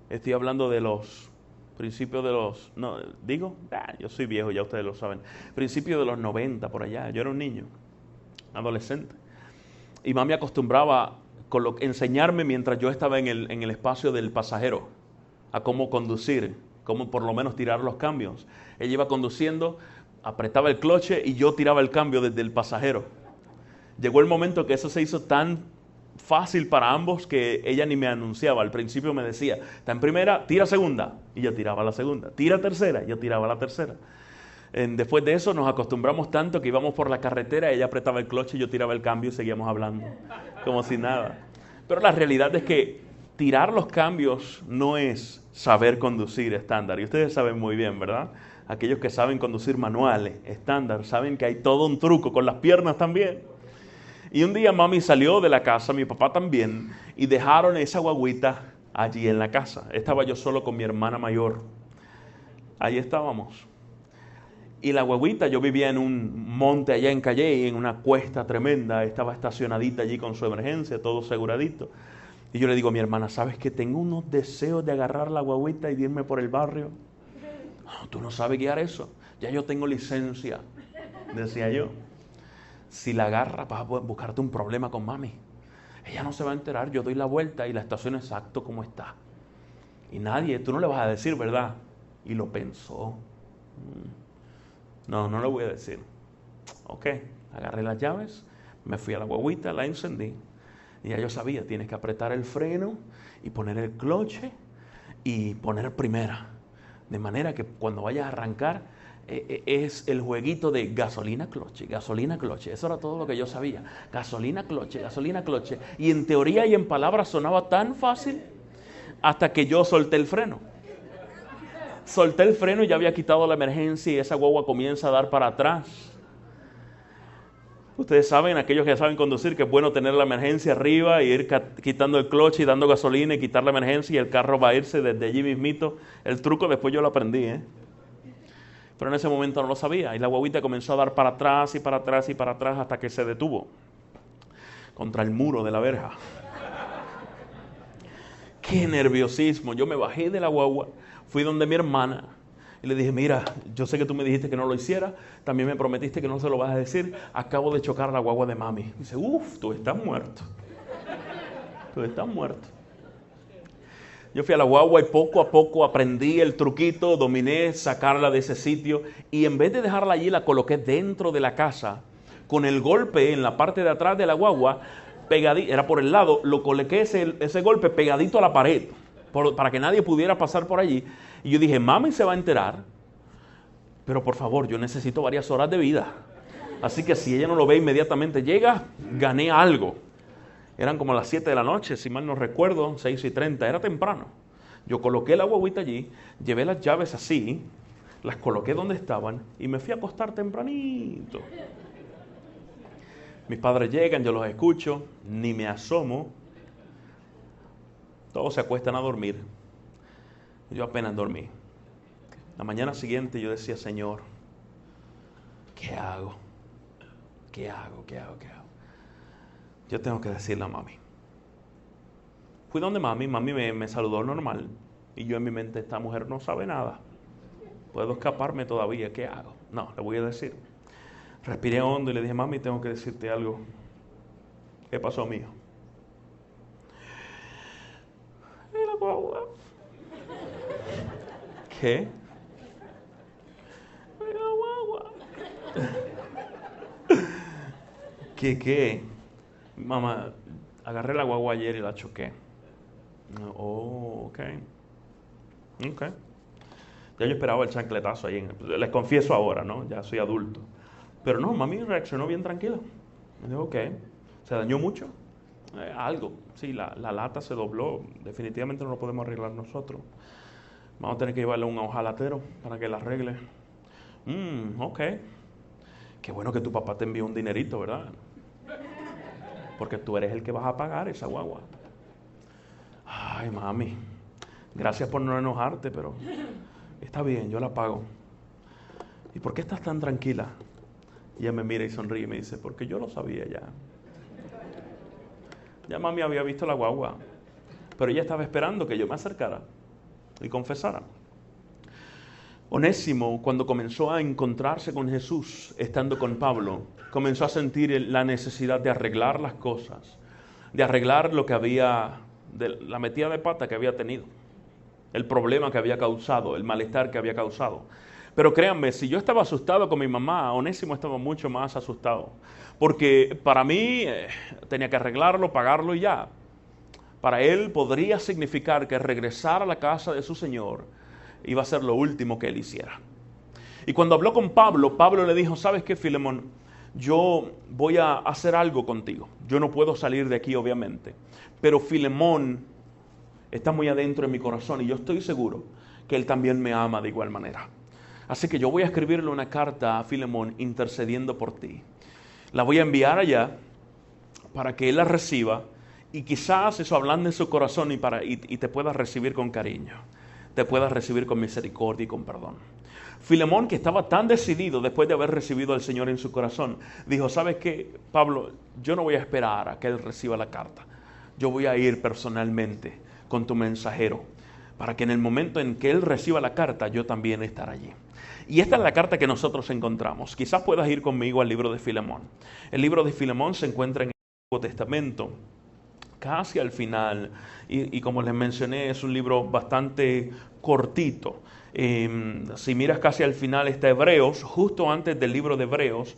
Estoy hablando de los principios de los... No, digo, yo soy viejo, ya ustedes lo saben. Principios de los 90, por allá. Yo era un niño, adolescente. Y mami acostumbraba enseñarme mientras yo estaba en el espacio del pasajero a cómo conducir, cómo por lo menos tirar los cambios. Ella iba conduciendo, apretaba el cloche y yo tiraba el cambio desde el pasajero. Llegó el momento que eso se hizo tan fácil para ambos que ella ni me anunciaba. Al principio me decía, está en primera, tira segunda. Y yo tiraba la segunda. Tira tercera, y yo tiraba la tercera. Después de eso nos acostumbramos tanto que íbamos por la carretera, ella apretaba el cloche y yo tiraba el cambio y seguíamos hablando, como si nada. Pero la realidad es que tirar los cambios no es saber conducir estándar. Y ustedes saben muy bien, ¿verdad? Aquellos que saben conducir manuales, estándar, saben que hay todo un truco con las piernas también. Y un día mami salió de la casa, mi papá también, y dejaron esa guagüita allí en la casa. Estaba yo solo con mi hermana mayor. Allí estábamos. Y la guagüita, yo vivía en un monte allá en Calle, en una cuesta tremenda, estaba estacionadita allí con su emergencia, todo aseguradito. Y yo le digo a mi hermana, ¿sabes qué? Tengo unos deseos de agarrar la guagüita y de irme por el barrio. No, tú no sabes guiar eso. Ya yo tengo licencia, decía yo. Si la agarras vas a buscarte un problema con mami. Ella no se va a enterar, yo doy la vuelta y la estación exacto como está. Y nadie, tú no le vas a decir, ¿verdad? Y lo pensó. No, no le voy a decir. Ok, agarré las llaves, me fui a la guagüita, la encendí. Y ya yo sabía, tienes que apretar el freno y poner el cloche y poner primera. De manera que cuando vayas a arrancar, es el jueguito de gasolina, cloche, gasolina, cloche. Eso era todo lo que yo sabía. Gasolina, cloche, gasolina, cloche. Y en teoría y en palabras sonaba tan fácil hasta que yo solté el freno. Solté el freno y ya había quitado la emergencia y esa guagua comienza a dar para atrás. Ustedes saben, aquellos que saben conducir, que es bueno tener la emergencia arriba e ir quitando el cloche y dando gasolina y quitar la emergencia y el carro va a irse desde allí mismito. El truco después yo lo aprendí, Pero en ese momento no lo sabía y la guaguita comenzó a dar para atrás y para atrás y para atrás hasta que se detuvo contra el muro de la verja. ¡Qué nerviosismo! Yo me bajé de la guagua, fui donde mi hermana y le dije, mira, yo sé que tú me dijiste que no lo hiciera, también me prometiste que no se lo vas a decir, acabo de chocar la guagua de mami. Dice, tú estás muerto. Tú estás muerto. Yo fui a la guagua y poco a poco aprendí el truquito, dominé sacarla de ese sitio y en vez de dejarla allí la coloqué dentro de la casa con el golpe en la parte de atrás de la guagua, era por el lado, lo coloqué ese golpe pegadito a la pared para que nadie pudiera pasar por allí. Y yo dije, mami se va a enterar, pero por favor, yo necesito varias horas de vida. Así que si ella no lo ve inmediatamente llega, gané algo. Eran como las 7 de la noche, si mal no recuerdo, 6:30, era temprano. Yo coloqué la guaguita allí, llevé las llaves así, las coloqué donde estaban y me fui a acostar tempranito. Mis padres llegan, yo los escucho, ni me asomo. Todos se acuestan a dormir. Yo apenas dormí. La mañana siguiente yo decía, Señor, ¿qué hago? ¿Qué hago? ¿Qué hago? ¿Qué hago? Yo tengo que decirle a mami. Fui donde mami me saludó normal. Y yo en mi mente, esta mujer no sabe nada. Puedo escaparme todavía, ¿qué hago? No, le voy a decir. Respiré hondo y le dije, mami, tengo que decirte algo. ¿Qué pasó, mío? Y la guagua. ¿Qué? Y la guagua. ¿Qué? Mamá, agarré la guagua ayer y la choqué. Oh, ok. Ya yo esperaba el chancletazo ahí. Les confieso ahora, ¿no? Ya soy adulto. Pero no, mami reaccionó bien tranquila. Me dijo, ok. ¿Se dañó mucho? Algo. Sí, la lata se dobló. Definitivamente no lo podemos arreglar nosotros. Vamos a tener que llevarle a un ojalatero para que la arregle. Ok. Qué bueno que tu papá te envió un dinerito, ¿verdad? Porque tú eres el que vas a pagar esa guagua. Ay, mami. Gracias por no enojarte, pero está bien, yo la pago. ¿Y por qué estás tan tranquila? Y ella me mira y sonríe y me dice, porque yo lo sabía ya. Ya mami había visto la guagua, pero ella estaba esperando que yo me acercara y confesara. Onésimo, cuando comenzó a encontrarse con Jesús, estando con Pablo, comenzó a sentir la necesidad de arreglar las cosas, de arreglar lo que había, de la metida de pata que había tenido, el problema que había causado, el malestar que había causado. Pero créanme, si yo estaba asustado con mi mamá, Onésimo estaba mucho más asustado. Porque para mí tenía que arreglarlo, pagarlo y ya. Para él podría significar que regresar a la casa de su Señor iba a ser lo último que él hiciera. Y cuando habló con Pablo, Pablo le dijo, ¿sabes qué, Filemón? Yo voy a hacer algo contigo. Yo no puedo salir de aquí, obviamente. Pero Filemón está muy adentro en mi corazón y yo estoy seguro que él también me ama de igual manera. Así que yo voy a escribirle una carta a Filemón intercediendo por ti. La voy a enviar allá para que él la reciba y quizás eso ablande en su corazón y te pueda recibir con cariño. Te pueda recibir con misericordia y con perdón. Filemón, que estaba tan decidido después de haber recibido al Señor en su corazón, dijo, ¿sabes qué, Pablo? Yo no voy a esperar a que él reciba la carta. Yo voy a ir personalmente con tu mensajero para que en el momento en que él reciba la carta, yo también estaré allí. Y esta es la carta que nosotros encontramos. Quizás puedas ir conmigo al libro de Filemón. El libro de Filemón se encuentra en el Nuevo Testamento, casi al final. Y como les mencioné, es un libro bastante cortito. Si miras casi al final está Hebreos, justo antes del libro de Hebreos.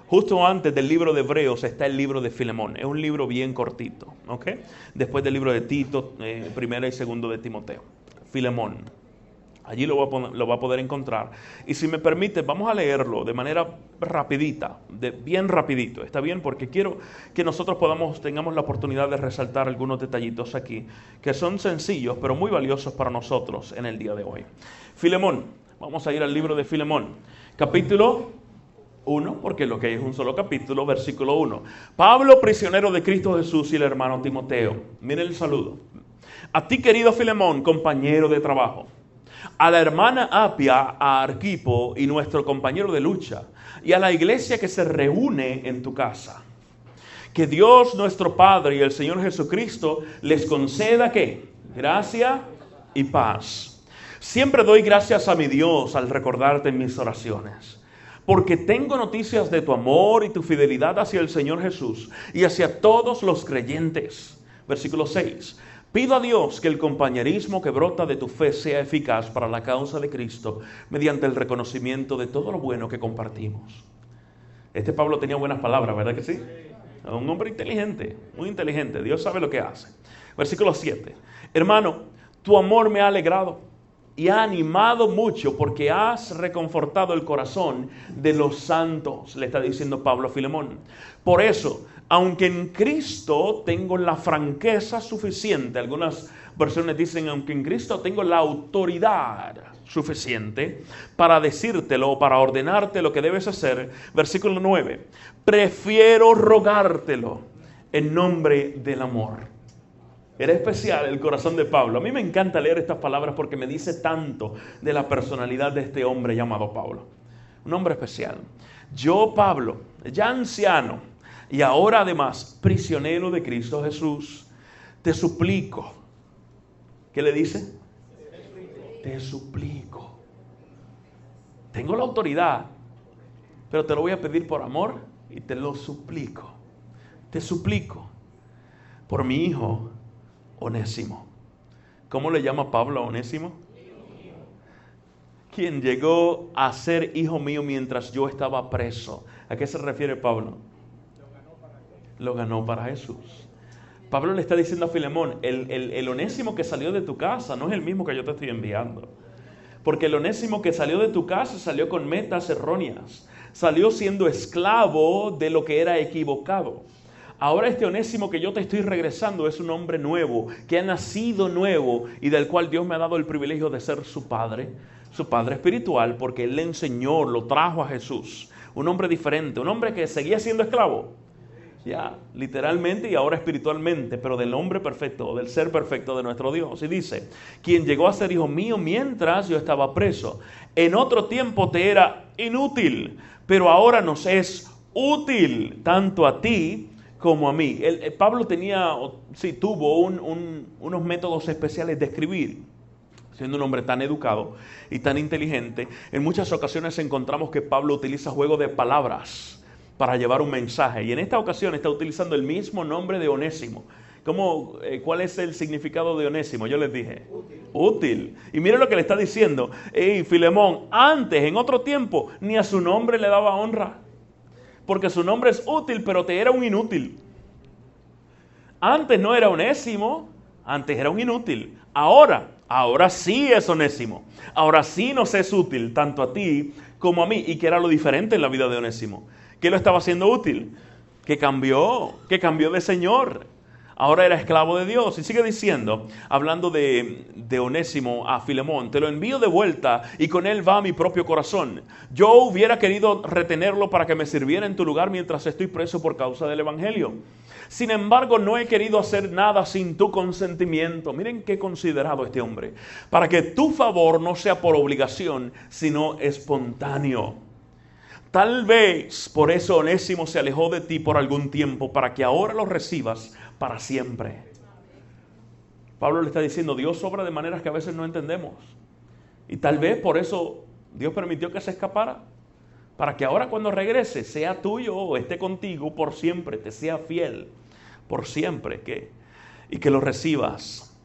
Justo antes del libro de Hebreos está el libro de Filemón. Es un libro bien cortito, ¿ok? Después del libro de Tito, primera y segundo de Timoteo. Filemón. Allí lo va a poder encontrar. Y si me permite, vamos a leerlo de manera rapidita, bien rapidito. ¿Está bien? Porque quiero que nosotros tengamos la oportunidad de resaltar algunos detallitos aquí, que son sencillos, pero muy valiosos para nosotros en el día de hoy. Filemón. Vamos a ir al libro de Filemón. Capítulo 1, porque lo que es un solo capítulo, versículo 1. Pablo, prisionero de Cristo Jesús, y el hermano Timoteo. Miren el saludo. A ti, querido Filemón, compañero de trabajo. A la hermana Apia, a Arquipo y nuestro compañero de lucha, y a la iglesia que se reúne en tu casa. Que Dios nuestro Padre y el Señor Jesucristo les conceda ¿qué? Gracia y paz. Siempre doy gracias a mi Dios al recordarte en mis oraciones, porque tengo noticias de tu amor y tu fidelidad hacia el Señor Jesús y hacia todos los creyentes. Versículo 6. Pido a Dios que el compañerismo que brota de tu fe sea eficaz para la causa de Cristo mediante el reconocimiento de todo lo bueno que compartimos. Este Pablo tenía buenas palabras, ¿verdad que sí? Un hombre inteligente, muy inteligente. Dios sabe lo que hace. Versículo 7. Hermano, tu amor me ha alegrado y ha animado mucho porque has reconfortado el corazón de los santos, le está diciendo Pablo a Filemón. Por eso, aunque en Cristo tengo la franqueza suficiente, algunas versiones dicen, aunque en Cristo tengo la autoridad suficiente para decírtelo o para ordenarte lo que debes hacer, versículo 9, prefiero rogártelo en nombre del amor. Era especial el corazón de Pablo. A mí me encanta leer estas palabras porque me dice tanto de la personalidad de este hombre llamado Pablo. Un hombre especial. Yo, Pablo, ya anciano y ahora además prisionero de Cristo Jesús, te suplico. ¿Qué le dice? Te suplico. Tengo la autoridad, pero te lo voy a pedir por amor y te lo suplico. Te suplico por mi hijo Onésimo. ¿Cómo le llama Pablo a Onésimo? Quien llegó a ser hijo mío mientras yo estaba preso. ¿A qué se refiere Pablo? Lo ganó para Jesús. Pablo le está diciendo a Filemón, el Onésimo que salió de tu casa no es el mismo que yo te estoy enviando. Porque el Onésimo que salió de tu casa salió con metas erróneas. Salió siendo esclavo de lo que era equivocado. Ahora este Onésimo que yo te estoy regresando es un hombre nuevo, que ha nacido nuevo y del cual Dios me ha dado el privilegio de ser su padre espiritual, porque Él le enseñó, lo trajo a Jesús. Un hombre diferente, un hombre que seguía siendo esclavo, ya, literalmente y ahora espiritualmente, pero del hombre perfecto, del ser perfecto de nuestro Dios. Y dice, quien llegó a ser hijo mío mientras yo estaba preso. En otro tiempo te era inútil, pero ahora nos es útil, tanto a ti como a mí. Pablo tuvo unos métodos especiales de escribir. Siendo un hombre tan educado y tan inteligente, en muchas ocasiones encontramos que Pablo utiliza juego de palabras para llevar un mensaje. Y en esta ocasión está utilizando el mismo nombre de Onésimo, ¿Cuál es el significado de Onésimo? Yo les dije. Útil. Y mire lo que le está diciendo. Hey, Filemón, antes, en otro tiempo, ni a su nombre le daba honra. Porque su nombre es útil, pero te era un inútil. Antes no era Onésimo, antes era un inútil. Ahora sí es Onésimo. Ahora sí nos es útil, tanto a ti como a mí. ¿Y qué era lo diferente en la vida de Onésimo? ¿Qué lo estaba haciendo útil? Que cambió de Señor. Ahora era esclavo de Dios. Y sigue diciendo, hablando de Onésimo a Filemón, te lo envío de vuelta y con él va mi propio corazón. Yo hubiera querido retenerlo para que me sirviera en tu lugar mientras estoy preso por causa del evangelio. Sin embargo, no he querido hacer nada sin tu consentimiento. Miren qué considerado este hombre. Para que tu favor no sea por obligación, sino espontáneo. Tal vez por eso Onésimo se alejó de ti por algún tiempo, para que ahora lo recibas para siempre. Pablo le está diciendo, Dios obra de maneras que a veces no entendemos. Y tal vez por eso Dios permitió que se escapara. Para que ahora cuando regrese sea tuyo o esté contigo por siempre, te sea fiel por siempre. Y que lo recibas,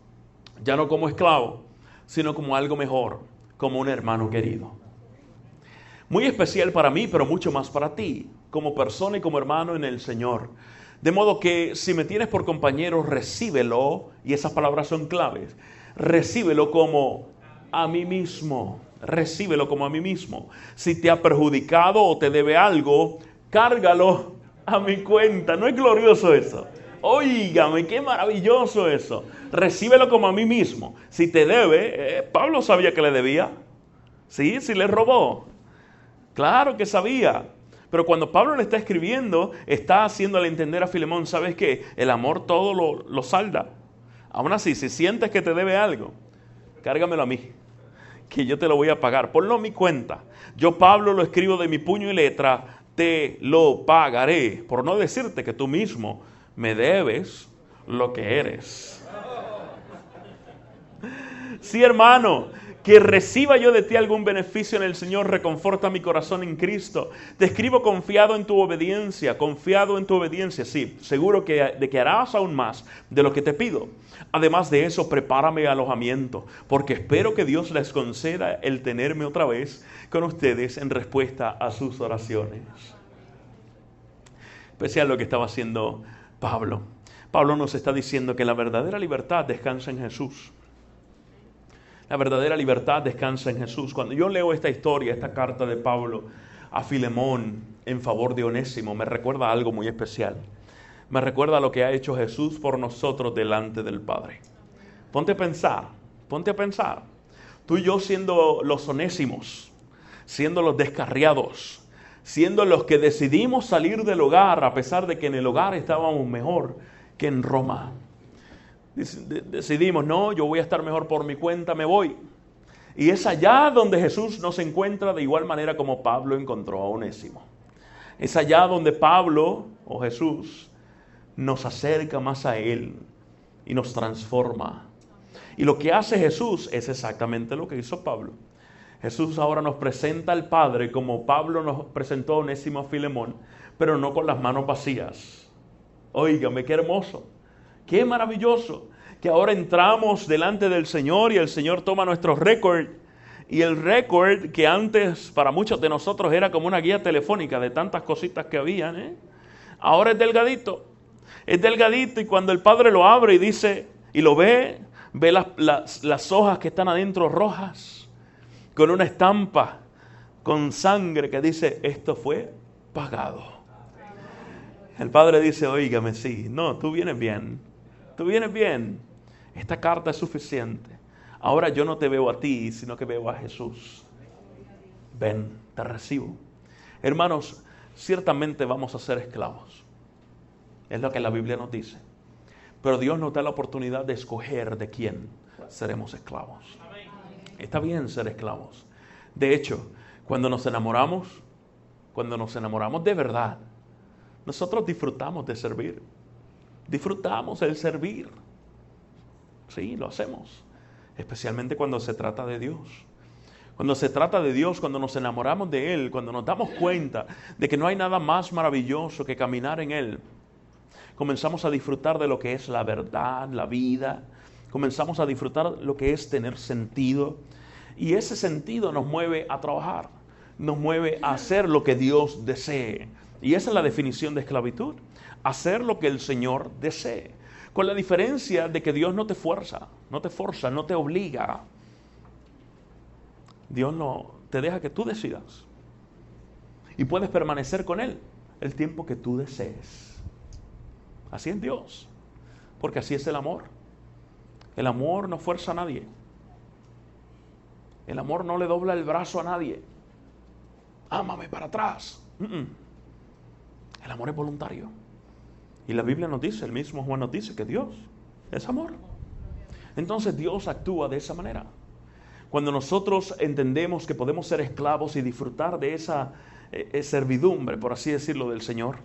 ya no como esclavo, sino como algo mejor, como un hermano querido. Muy especial para mí, pero mucho más para ti, como persona y como hermano en el Señor. De modo que si me tienes por compañero, recíbelo, y esas palabras son claves, recíbelo como a mí mismo. Recíbelo como a mí mismo. Si te ha perjudicado o te debe algo, cárgalo a mi cuenta. ¿No es glorioso eso? Óigame, qué maravilloso eso. Recíbelo como a mí mismo. Si te debe, Pablo sabía que le debía. Sí, si le robó. Claro que sabía. Pero cuando Pablo le está escribiendo, está haciéndole entender a Filemón, ¿sabes qué? El amor todo lo salda. Aún así, si sientes que te debe algo, cárgamelo a mí, que yo te lo voy a pagar. Ponlo a mi cuenta. Yo, Pablo, lo escribo de mi puño y letra, te lo pagaré. Por no decirte que tú mismo me debes lo que eres. Sí, hermano, que reciba yo de ti algún beneficio en el Señor, reconforta mi corazón en Cristo. Te escribo confiado en tu obediencia, sí, seguro de que harás aún más de lo que te pido. Además de eso, prepárame alojamiento, porque espero que Dios les conceda el tenerme otra vez con ustedes en respuesta a sus oraciones. Especial lo que estaba haciendo Pablo. Pablo nos está diciendo que la verdadera libertad descansa en Jesús. La verdadera libertad descansa en Jesús. Cuando yo leo esta historia, esta carta de Pablo a Filemón en favor de Onésimo, me recuerda algo muy especial. Me recuerda lo que ha hecho Jesús por nosotros delante del Padre. Ponte a pensar. Tú y yo siendo los onésimos, siendo los descarriados, siendo los que decidimos salir del hogar a pesar de que en el hogar estábamos mejor que en Roma. Decidimos, no, yo voy a estar mejor por mi cuenta, me voy. Y es allá donde Jesús nos encuentra de igual manera como Pablo encontró a Onésimo. Es allá donde Pablo o Jesús nos acerca más a Él y nos transforma. Y lo que hace Jesús es exactamente lo que hizo Pablo. Jesús ahora nos presenta al Padre como Pablo nos presentó a Onésimo a Filemón, pero no con las manos vacías. Óigame, qué hermoso. Qué maravilloso que ahora entramos delante del Señor y el Señor toma nuestro récord. Y el récord que antes para muchos de nosotros era como una guía telefónica de tantas cositas que habían, ahora es delgadito. Es delgadito y cuando el Padre lo abre y dice, y lo ve las hojas que están adentro rojas, con una estampa, con sangre que dice, esto fue pagado. El Padre dice, óigame, sí, no, tú vienes bien. Esta carta es suficiente. Ahora yo no te veo a ti, sino que veo a Jesús. Ven, te recibo. Hermanos, ciertamente vamos a ser esclavos. Es lo que la Biblia nos dice. Pero Dios nos da la oportunidad de escoger de quién seremos esclavos. Está bien ser esclavos. De hecho, cuando nos enamoramos de verdad, nosotros disfrutamos de servir. Disfrutamos el servir. Sí, lo hacemos. Especialmente cuando se trata de Dios. Cuando se trata de Dios, cuando nos enamoramos de Él, cuando nos damos cuenta de que no hay nada más maravilloso que caminar en Él, Comenzamos a disfrutar de lo que es la verdad, la vida. Comenzamos a disfrutar lo que es tener sentido. Y ese sentido nos mueve a trabajar, nos mueve a hacer lo que Dios desee. Y esa es la definición de esclavitud, hacer lo que el Señor desee. Con la diferencia de que Dios no te fuerza, no te obliga. Dios no te deja que tú decidas. Y puedes permanecer con Él el tiempo que tú desees. Así es Dios, porque así es el amor. El amor no fuerza a nadie. El amor no le dobla el brazo a nadie. Ámame para atrás. El amor es voluntario. Y la Biblia nos dice, el mismo Juan nos dice que Dios es amor. Entonces Dios actúa de esa manera. Cuando nosotros entendemos que podemos ser esclavos y disfrutar de esa servidumbre, por así decirlo, del Señor,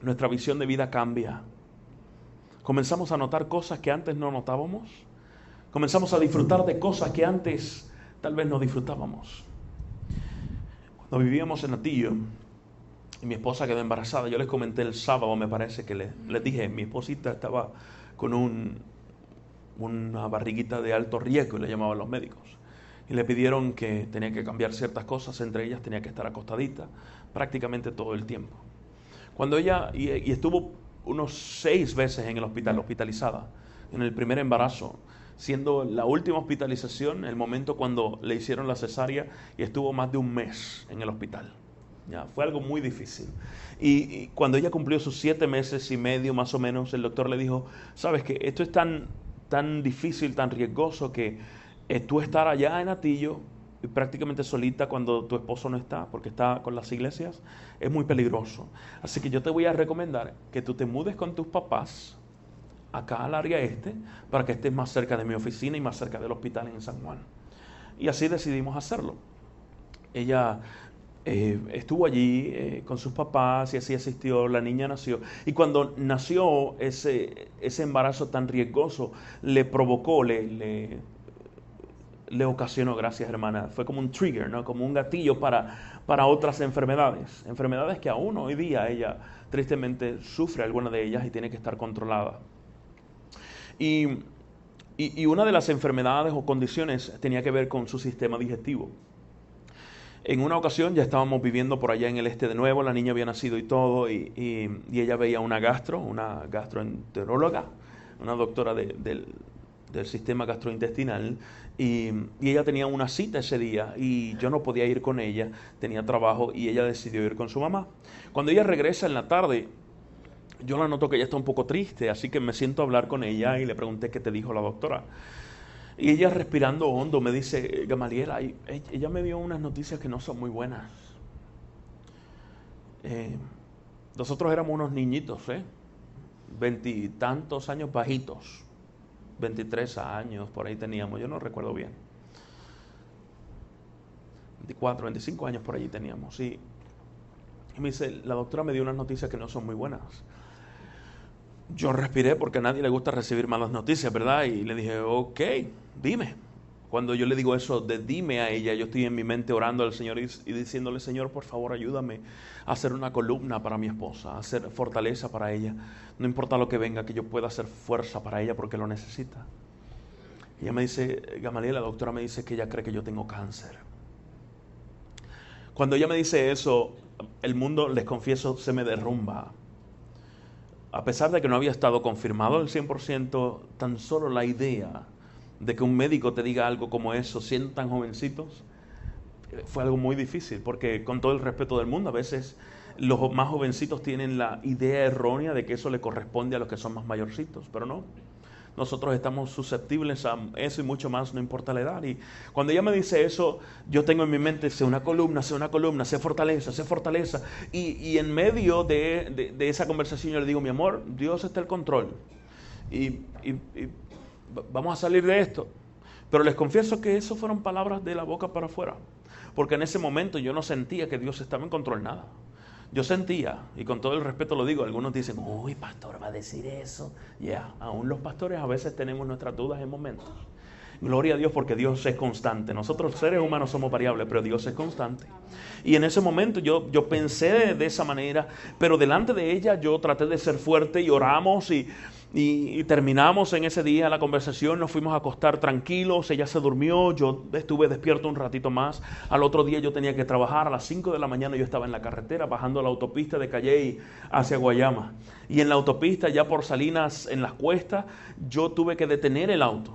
nuestra visión de vida cambia. Comenzamos a notar cosas que antes no notábamos. Comenzamos a disfrutar de cosas que antes tal vez no disfrutábamos. Cuando vivíamos en Atillo y mi esposa quedó embarazada, yo les comenté el sábado, me parece que les dije, mi esposita estaba con una barriguita de alto riesgo, le llamaban los médicos. Y le pidieron que tenía que cambiar ciertas cosas, entre ellas tenía que estar acostadita prácticamente todo el tiempo. Cuando ella, y estuvo unos 6 veces en el hospital, hospitalizada, en el primer embarazo, siendo la última hospitalización el momento cuando le hicieron la cesárea, y estuvo más de un mes en el hospital. Ya, fue algo muy difícil. Y cuando ella cumplió sus 7 meses y medio más o menos, el doctor le dijo, sabes que esto es tan difícil, tan riesgoso, que tú estar allá en Atillo prácticamente solita cuando tu esposo no está, porque está con las iglesias, es muy peligroso. Así que yo te voy a recomendar que tú te mudes con tus papás acá al área para que estés más cerca de mi oficina y más cerca del hospital en San Juan. Y así decidimos hacerlo. Ella estuvo allí con sus papás y así asistió, la niña nació. Y cuando nació ese embarazo tan riesgoso, le provocó, le ocasionó, gracias hermana, fue como un trigger, ¿no? Como un gatillo para otras enfermedades. Enfermedades que aún hoy día ella tristemente sufre alguna de ellas y tiene que estar controlada. Y una de las enfermedades o condiciones tenía que ver con su sistema digestivo. En una ocasión ya estábamos viviendo por allá en el de nuevo, la niña había nacido y todo, y ella veía una gastroenteróloga, una doctora del sistema gastrointestinal, y ella tenía una cita ese día y yo no podía ir con ella, tenía trabajo y ella decidió ir con su mamá. Cuando ella regresa en la tarde, yo la noto que ella está un poco triste, así que me siento a hablar con ella y le pregunté qué te dijo la doctora. Y ella, respirando hondo, me dice, Gamaliel, ella me dio unas noticias que no son muy buenas. Nosotros éramos unos niñitos, 20 y tantos años bajitos. 23 años, por ahí teníamos, yo no recuerdo bien. 24, 25 años por allí teníamos. Y me dice, la doctora me dio unas noticias que no son muy buenas. Yo respiré porque a nadie le gusta recibir malas noticias, ¿verdad? Y le dije, ok, dime. Cuando yo le digo eso de dime a ella, yo estoy en mi mente orando al Señor y diciéndole, Señor, por favor, ayúdame a hacer una columna para mi esposa, a hacer fortaleza para ella. No importa lo que venga, que yo pueda hacer fuerza para ella porque lo necesita. Ella me dice, Gamaliel, la doctora me dice que ella cree que yo tengo cáncer. Cuando ella me dice eso, el mundo, les confieso, se me derrumba. A pesar de que no había estado confirmado al 100%, tan solo la idea de que un médico te diga algo como eso, siendo tan jovencitos, fue algo muy difícil, porque con todo el respeto del mundo, a veces los más jovencitos tienen la idea errónea de que eso le corresponde a los que son más mayorcitos, pero no. Nosotros estamos susceptibles a eso y mucho más, no importa la edad. Y cuando ella me dice eso, yo tengo en mi mente, sé una columna, sé fortaleza. Y en medio de esa conversación yo le digo, mi amor, Dios está al control. Y vamos a salir de esto. Pero les confieso que eso fueron palabras de la boca para afuera. Porque en ese momento yo no sentía que Dios estaba en control, nada. Yo sentía, y con todo el respeto lo digo, algunos dicen, uy, pastor, va a decir eso. Aún los pastores a veces tenemos nuestras dudas en momentos. Gloria a Dios, porque Dios es constante. Nosotros seres humanos somos variables, pero Dios es constante. Y en ese momento yo pensé de esa manera, pero delante de ella yo traté de ser fuerte y oramos y terminamos en ese día la conversación. Nos fuimos a acostar tranquilos, ella se durmió, yo estuve despierto un ratito más. Al otro día yo tenía que trabajar, a las 5 de la mañana yo estaba en la carretera bajando la autopista de Calley hacia Guayama. Y en la autopista, ya por Salinas, en las cuestas, yo tuve que detener el auto,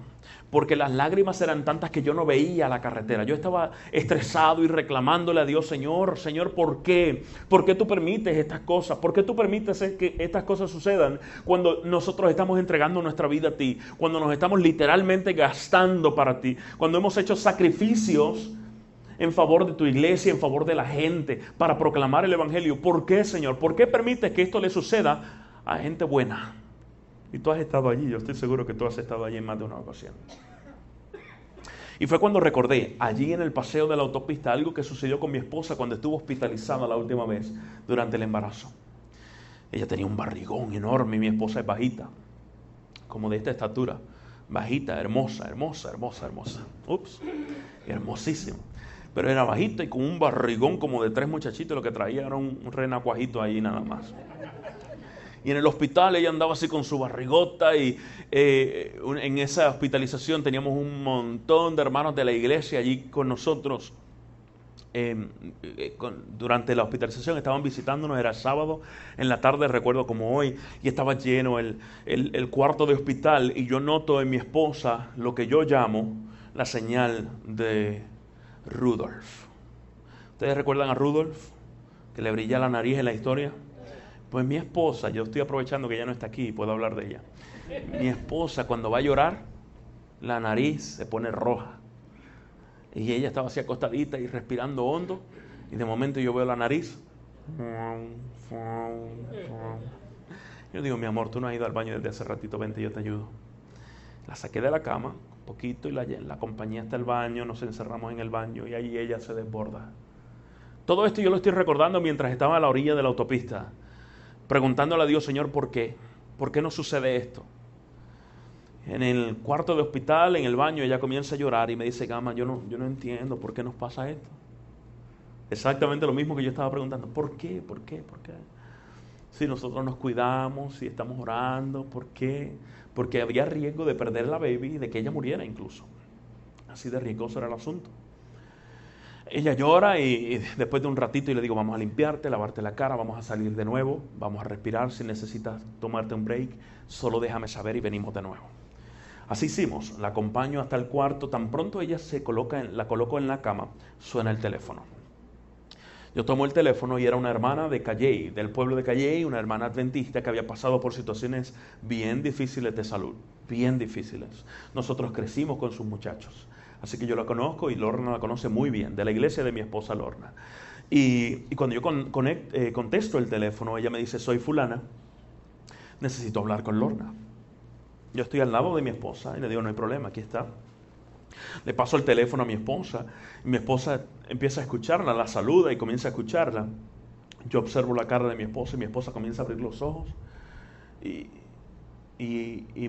porque las lágrimas eran tantas que yo no veía la carretera. Yo estaba estresado y reclamándole a Dios: Señor, ¿por qué? ¿Por qué tú permites estas cosas? ¿Por qué tú permites que estas cosas sucedan cuando nosotros estamos entregando nuestra vida a ti? Cuando nos estamos literalmente gastando para ti. Cuando hemos hecho sacrificios en favor de tu iglesia, en favor de la gente, para proclamar el evangelio. ¿Por qué, Señor? ¿Por qué permites que esto le suceda a gente buena? Y tú has estado allí, yo estoy seguro que tú has estado allí en más de una ocasión. Y fue cuando recordé, allí en el paseo de la autopista, algo que sucedió con mi esposa cuando estuvo hospitalizada la última vez durante el embarazo. Ella tenía un barrigón enorme y mi esposa es bajita, como de esta estatura. Bajita, hermosa. Ups, hermosísima. Pero era bajita y con un barrigón como de 3 muchachitos. Lo que traía era un renacuajito ahí nada más. Y en el hospital ella andaba así con su barrigota y en esa hospitalización teníamos un montón de hermanos de la iglesia allí con nosotros. Durante la hospitalización estaban visitándonos, era sábado en la tarde, recuerdo como hoy, y estaba lleno el cuarto de hospital, y yo noto en mi esposa lo que yo llamo la señal de Rudolf. ¿Ustedes recuerdan a Rudolf? Que le brilla la nariz en la historia. Pues mi esposa, yo estoy aprovechando que ella no está aquí y puedo hablar de ella. Mi esposa, cuando va a llorar, la nariz se pone roja. Y ella estaba así acostadita y respirando hondo. Y de momento yo veo la nariz. Yo digo: mi amor, tú no has ido al baño desde hace ratito, vente, yo te ayudo. La saqué de la cama un poquito y la acompañé hasta el baño. Nos encerramos en el baño y ahí ella se desborda. Todo esto yo lo estoy recordando mientras estaba a la orilla de la autopista, preguntándole a Dios: Señor, ¿por qué? ¿Por qué no sucede esto? En el cuarto de hospital, en el baño, ella comienza a llorar y me dice: Gama, yo no entiendo por qué nos pasa esto. Exactamente lo mismo que yo estaba preguntando. ¿Por qué? ¿Por qué? ¿Por qué? Si nosotros nos cuidamos, si estamos orando, ¿por qué? Porque había riesgo de perder la baby y de que ella muriera incluso. Así de riesgoso era el asunto. Ella llora y después de un ratito yo le digo: vamos a limpiarte, lavarte la cara, vamos a salir de nuevo, vamos a respirar. Si necesitas tomarte un break, solo déjame saber y venimos de nuevo. Así hicimos, la acompaño hasta el cuarto. Tan pronto ella la coloco en la cama, suena el teléfono. Yo tomo el teléfono y era una hermana de Calley, del pueblo de Calley, una hermana adventista que había pasado por situaciones bien difíciles de salud, bien difíciles. Nosotros crecimos con sus muchachos. Así que yo la conozco y Lorna la conoce muy bien, de la iglesia de mi esposa Lorna. Y cuando yo contesto el teléfono, ella me dice: soy fulana, necesito hablar con Lorna. Yo estoy al lado de mi esposa y le digo: no hay problema, aquí está. Le paso el teléfono a mi esposa y mi esposa empieza a escucharla, la saluda y comienza a escucharla. Yo observo la cara de mi esposa y mi esposa comienza a abrir los ojos y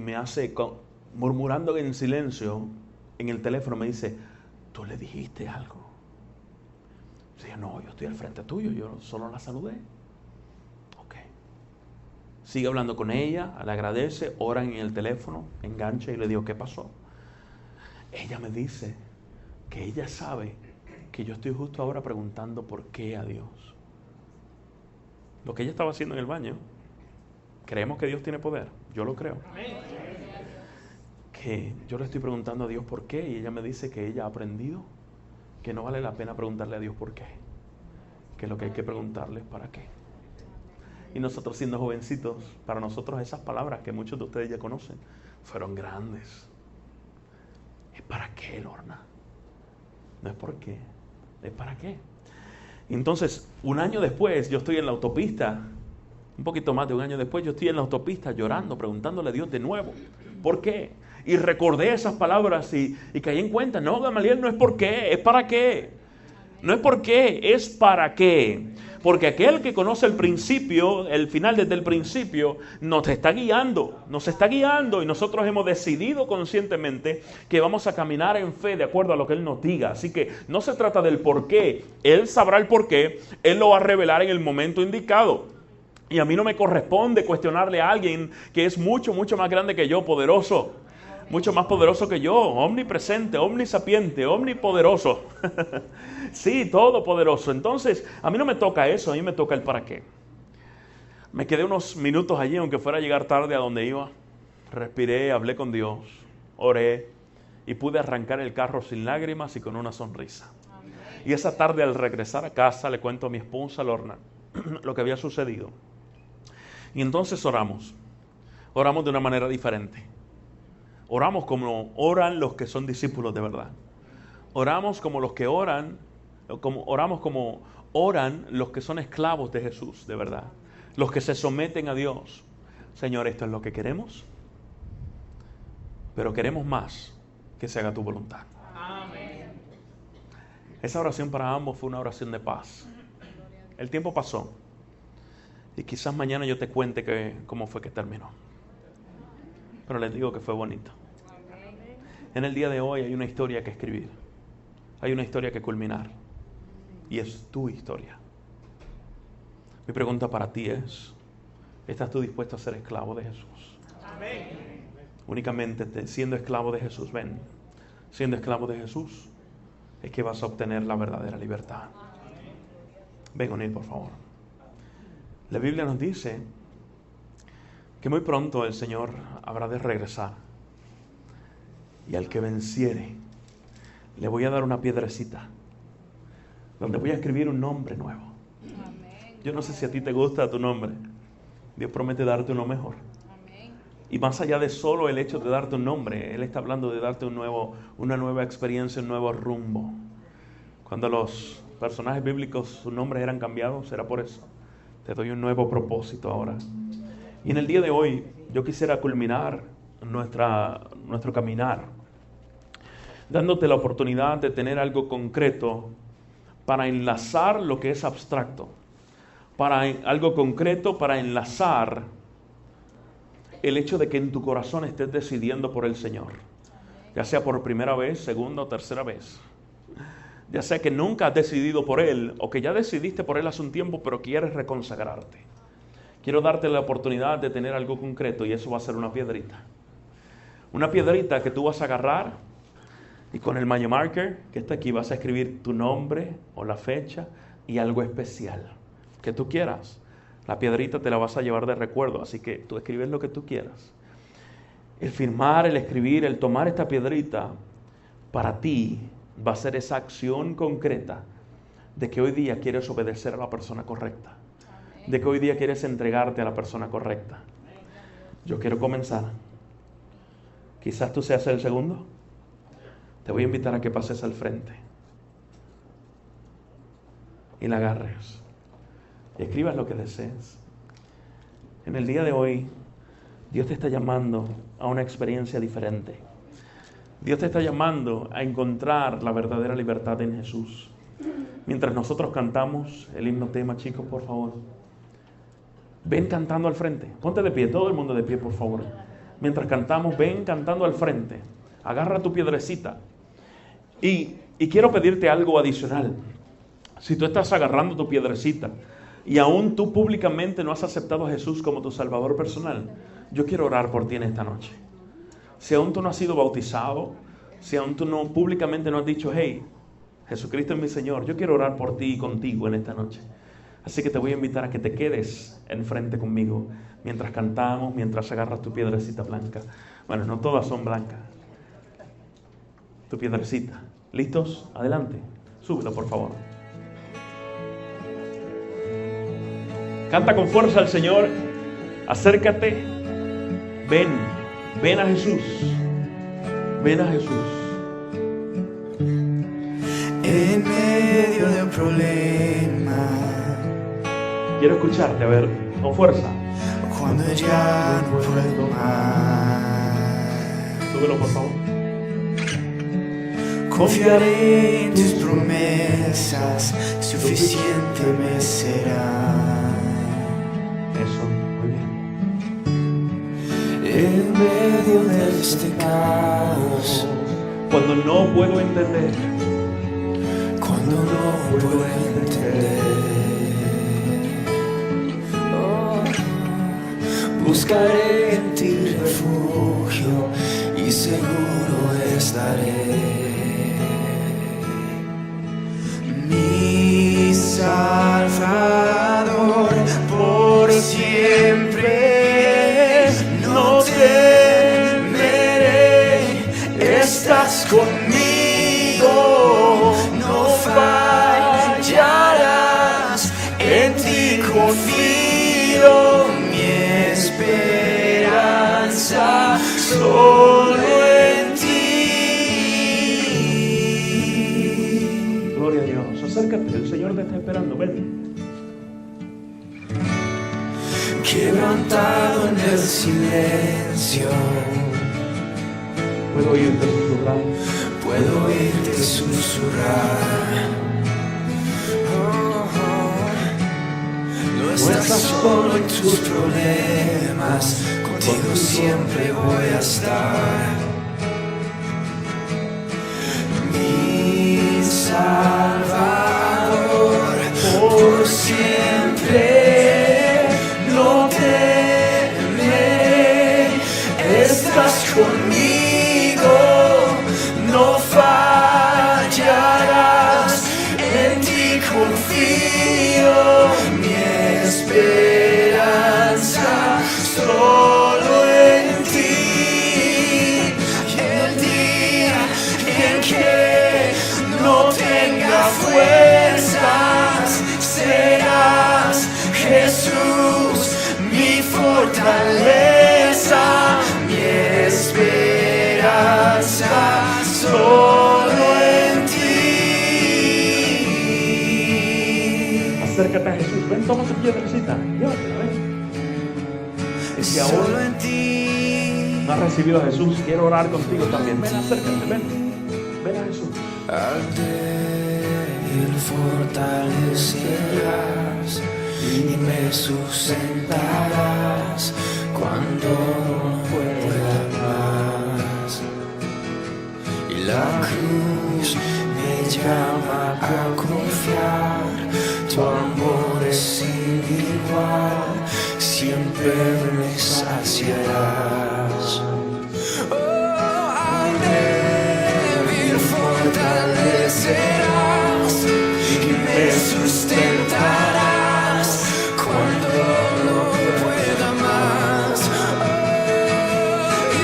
me hace, murmurando en silencio, en el teléfono me dice: ¿tú le dijiste algo? Yo dije: no, yo estoy al frente tuyo, yo solo la saludé. Ok. Sigue hablando con ella, le agradece, oran en el teléfono, engancha y le digo: ¿qué pasó? Ella me dice que ella sabe que yo estoy justo ahora preguntando por qué a Dios. Lo que ella estaba haciendo en el baño. Creemos que Dios tiene poder, yo lo creo. Que yo le estoy preguntando a Dios por qué, y ella me dice que ella ha aprendido que no vale la pena preguntarle a Dios por qué, que lo que hay que preguntarle es para qué. Y nosotros, siendo jovencitos, para nosotros esas palabras que muchos de ustedes ya conocen fueron grandes. ¿Es para qué, Lorna? No es por qué, es para qué. Y entonces, un año después, yo estoy en la autopista, un poquito más de un año después, yo estoy en la autopista llorando, preguntándole a Dios de nuevo: ¿por qué? Y recordé esas palabras y caí en cuenta: no, Gamaliel, no es por qué, es para qué. No es por qué, es para qué. Porque aquel que conoce el principio, el final desde el principio, nos está guiando y nosotros hemos decidido conscientemente que vamos a caminar en fe de acuerdo a lo que Él nos diga. Así que no se trata del por qué, Él sabrá el por qué, Él lo va a revelar en el momento indicado. Y a mí no me corresponde cuestionarle a alguien que es mucho, mucho más grande que yo, poderoso. Mucho más poderoso que yo, omnipresente, omnisapiente, omnipoderoso. Sí, todopoderoso. Entonces, a mí no me toca eso, a mí me toca el para qué. Me quedé unos minutos allí, aunque fuera a llegar tarde a donde iba. Respiré, hablé con Dios, oré y pude arrancar el carro sin lágrimas y con una sonrisa. Y esa tarde al regresar a casa le cuento a mi esposa Lorna lo que había sucedido. Y entonces oramos de una manera diferente. Oramos como oran los que son discípulos de verdad. Oramos como los que oran, oramos como oran los que son esclavos de Jesús, de verdad. Los que se someten a Dios. Señor, esto es lo que queremos, pero queremos más, que se haga tu voluntad. Amén. Esa oración para ambos fue una oración de paz. El tiempo pasó y quizás mañana yo te cuente cómo fue que terminó. Pero les digo que fue bonito. En el día de hoy hay una historia que escribir. Hay una historia que culminar. Y es tu historia. Mi pregunta para ti es, ¿estás tú dispuesto a ser esclavo de Jesús? Amén. Únicamente siendo esclavo de Jesús, siendo esclavo de Jesús, es que vas a obtener la verdadera libertad. Ven, O'Neill, por favor. La Biblia nos dice que muy pronto el Señor habrá de regresar. Y al que venciere, le voy a dar una piedrecita donde voy a escribir un nombre nuevo. Yo no sé si a ti te gusta tu nombre. Dios promete darte uno mejor. Y más allá de solo el hecho de darte un nombre, Él está hablando de darte una nueva experiencia, un nuevo rumbo. Cuando los personajes bíblicos, sus nombres eran cambiados, era por eso. Te doy un nuevo propósito ahora. Y en el día de hoy, yo quisiera culminar nuestro caminar, dándote la oportunidad de tener algo concreto para enlazar lo que es abstracto, algo concreto para enlazar el hecho de que en tu corazón estés decidiendo por el Señor, ya sea por primera vez, segunda o tercera vez, ya sea que nunca has decidido por Él o que ya decidiste por Él hace un tiempo pero quieres reconsagrarte. Quiero darte la oportunidad de tener algo concreto y eso va a ser una piedrita. Una piedrita que tú vas a agarrar y con el Maya Marker que está aquí vas a escribir tu nombre o la fecha y algo especial que tú quieras. La piedrita te la vas a llevar de recuerdo, así que tú escribes lo que tú quieras. El firmar, el escribir, el tomar esta piedrita para ti va a ser esa acción concreta de que hoy día quieres obedecer a la persona correcta. De que hoy día quieres entregarte a la persona correcta. Yo quiero comenzar. Quizás tú seas el segundo. Te voy a invitar a que pases al frente y la agarres y escribas lo que desees. En el día de hoy, Dios te está llamando a una experiencia diferente. Dios te está llamando a encontrar la verdadera libertad en Jesús. Mientras nosotros cantamos el himno tema, chicos, por favor, ven cantando al frente. Ponte de pie, todo el mundo de pie, por favor. Mientras cantamos, ven cantando al frente. Agarra tu piedrecita. Y quiero pedirte algo adicional. Si tú estás agarrando tu piedrecita y aún tú públicamente no has aceptado a Jesús como tu Salvador personal, yo quiero orar por ti en esta noche. Si aún tú no has sido bautizado, si aún tú no públicamente no has dicho, hey, Jesucristo es mi Señor, yo quiero orar por ti y contigo en esta noche. Así que te voy a invitar a que te quedes enfrente conmigo mientras cantamos, mientras agarras tu piedrecita blanca. Bueno, no todas son blancas. Tu piedrecita. ¿Listos? Adelante. Súbelo, por favor. Canta con fuerza al Señor. Acércate. Ven a Jesús. Ven a Jesús. En medio de un problema, quiero escucharte, a ver, con fuerza. Cuando ya no puedo más. Súbelo, por favor. Confiaré en tus promesas, suficiente me será. Eso, muy bien. En medio de este caos, Cuando no puedo entender, cuando no puedo entender, buscaré en ti refugio y seguro estaré. Mi Salvador, por siempre no temeré. Estás conmigo, no fallarás. En ti confío, mi esperanza solo en ti. gloria a Dios. Acércate, el Señor te está esperando. Ven. Quebrantado en el silencio, Puedo oírte susurrar. puedo oírte susurrar. No estás solo en tus problemas, contigo siempre voy a estar. Mi Salvador, por siempre no temeré. Estás conmigo, no fallarás. En ti confío, mi esperanza solo en ti. Y el día en que no tenga fuerzas, serás Jesús, mi fortaleza, mi esperanza solo en ti. Acércate a Jesús. Ven, toma tu piedrecita. Llévatela, ven. Es que Solo ahora en ti. no has recibido a Jesús. Quiero orar contigo también. Ven, acércate, ven. Ven a Jesús. Al débil fortalecerás y me sustentarás cuando no pueda más. Y la cruz me llama a confiar, tu amor es sin igual, siempre me saciarás. Al débil fortalecerás y me sustentarás cuando no pueda más.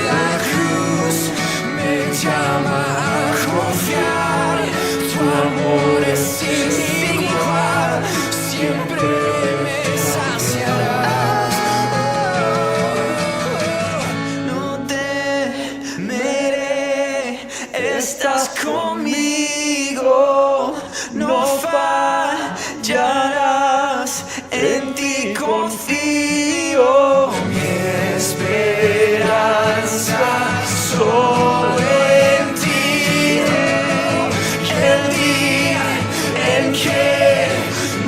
La cruz me llama a confiar, tu amor es sin igual, siempre me saciarás. No temeré, estás conmigo, no fallarás. En ti confío, mi esperanza solo en ti. Y el día en que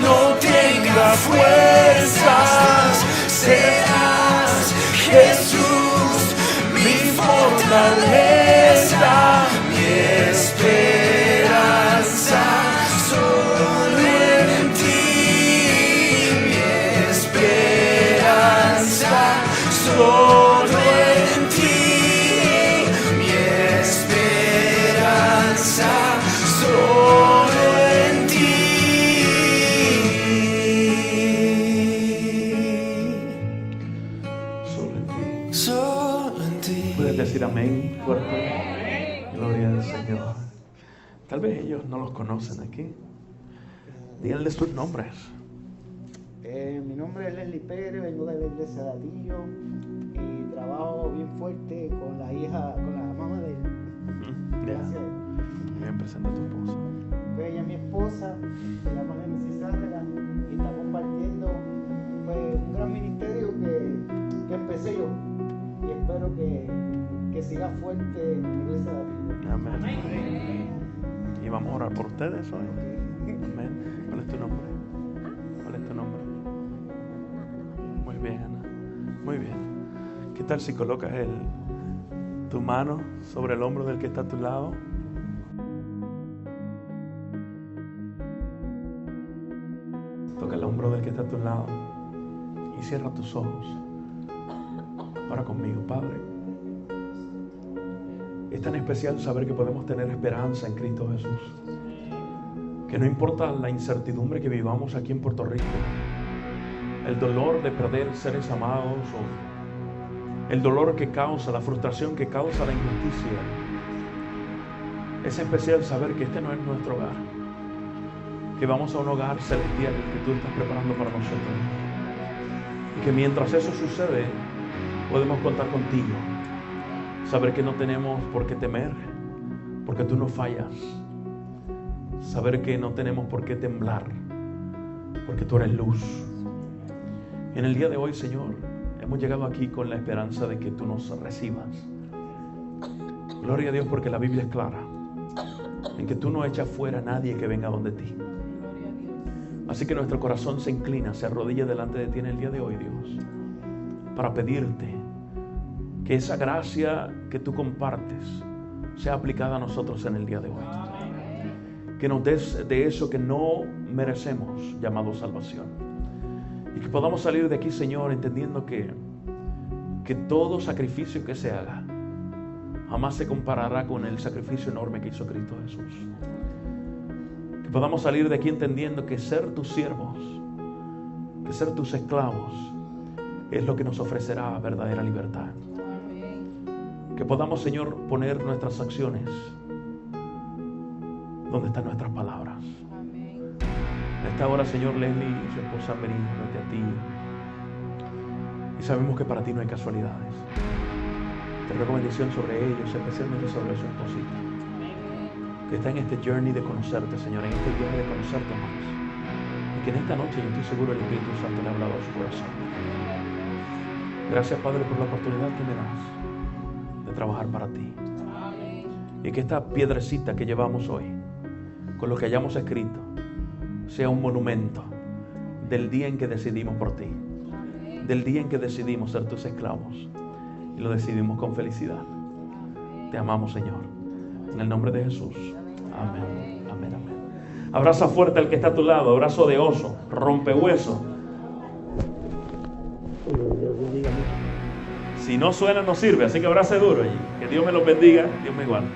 no tenga fuerzas, serás Jesús, mi fortaleza, mi esperanza solo en ti. Mi esperanza solo en ti. Mi esperanza solo en ti. Solo en ti. Solo en ti. Puedes decir amén fuerte. Gloria al Señor. Tal vez ellos no los conocen aquí. Díganle sus nombres. Mi nombre es Leslie Pérez, vengo de la iglesia de Atillo y trabajo bien fuerte con la hija, con la mamá de él. Gracias. Bien, presenta a tu esposa. Pues ella es mi esposa, se llama Genesis Sárrega y está compartiendo pues, un gran ministerio que empecé yo y espero que siga fuerte en la iglesia de Atillo. Amén. Y vamos a orar por ustedes hoy. Amén. ¿Cuál es tu nombre? ¿Cuál es tu nombre? Muy bien, Ana. Muy bien. ¿Qué tal si colocas tu mano sobre el hombro del que está a tu lado? Toca el hombro del que está a tu lado y cierra tus ojos. Ora conmigo, Padre. Es tan especial saber que podemos tener esperanza en Cristo Jesús. Que no importa la incertidumbre que vivamos aquí en Puerto Rico, el dolor de perder seres amados o el dolor que causa, la frustración que causa la injusticia, es especial saber que este no es nuestro hogar, que vamos a un hogar celestial que tú estás preparando para nosotros, y que mientras eso sucede podemos contar contigo, saber que no tenemos por qué temer porque tú no fallas, saber que no tenemos por qué temblar porque tú eres luz. En el día de hoy, Señor, hemos llegado aquí con la esperanza de que tú nos recibas. Gloria a Dios, porque la Biblia es clara en que tú no echas fuera a nadie que venga donde ti. Así que nuestro corazón se inclina, se arrodilla delante de ti en el día de hoy, Dios, para pedirte que esa gracia que tú compartes sea aplicada a nosotros en el día de hoy. Que nos des de eso que no merecemos, llamado salvación. Y que podamos salir de aquí, Señor, entendiendo que todo sacrificio que se haga jamás se comparará con el sacrificio enorme que hizo Cristo Jesús. Que podamos salir de aquí entendiendo que ser tus siervos, que ser tus esclavos, es lo que nos ofrecerá verdadera libertad. Que podamos, Señor, poner nuestras acciones donde están nuestras palabras. En esta hora, Señor, Leslie y su esposa han venido frente a ti. Y sabemos que para ti no hay casualidades. Te ruego bendición sobre ellos, especialmente sobre su esposita, que está en este journey de conocerte, Señor, en este viaje de conocerte más. Y que en esta noche, yo estoy seguro, el Espíritu Santo le ha hablado a su corazón. Gracias, Padre, por la oportunidad que me das de trabajar para ti. Y que esta piedrecita que llevamos hoy, con lo que hayamos escrito, sea un monumento del día en que decidimos por ti, del día en que decidimos ser tus esclavos, y lo decidimos con felicidad. Te amamos, Señor, en el nombre de Jesús. Amén, amén, amén. Abraza fuerte al que está a tu lado, abrazo de oso, rompehueso. Si no suena, no sirve, así que abrace duro allí. Que Dios me los bendiga, Dios me guarde.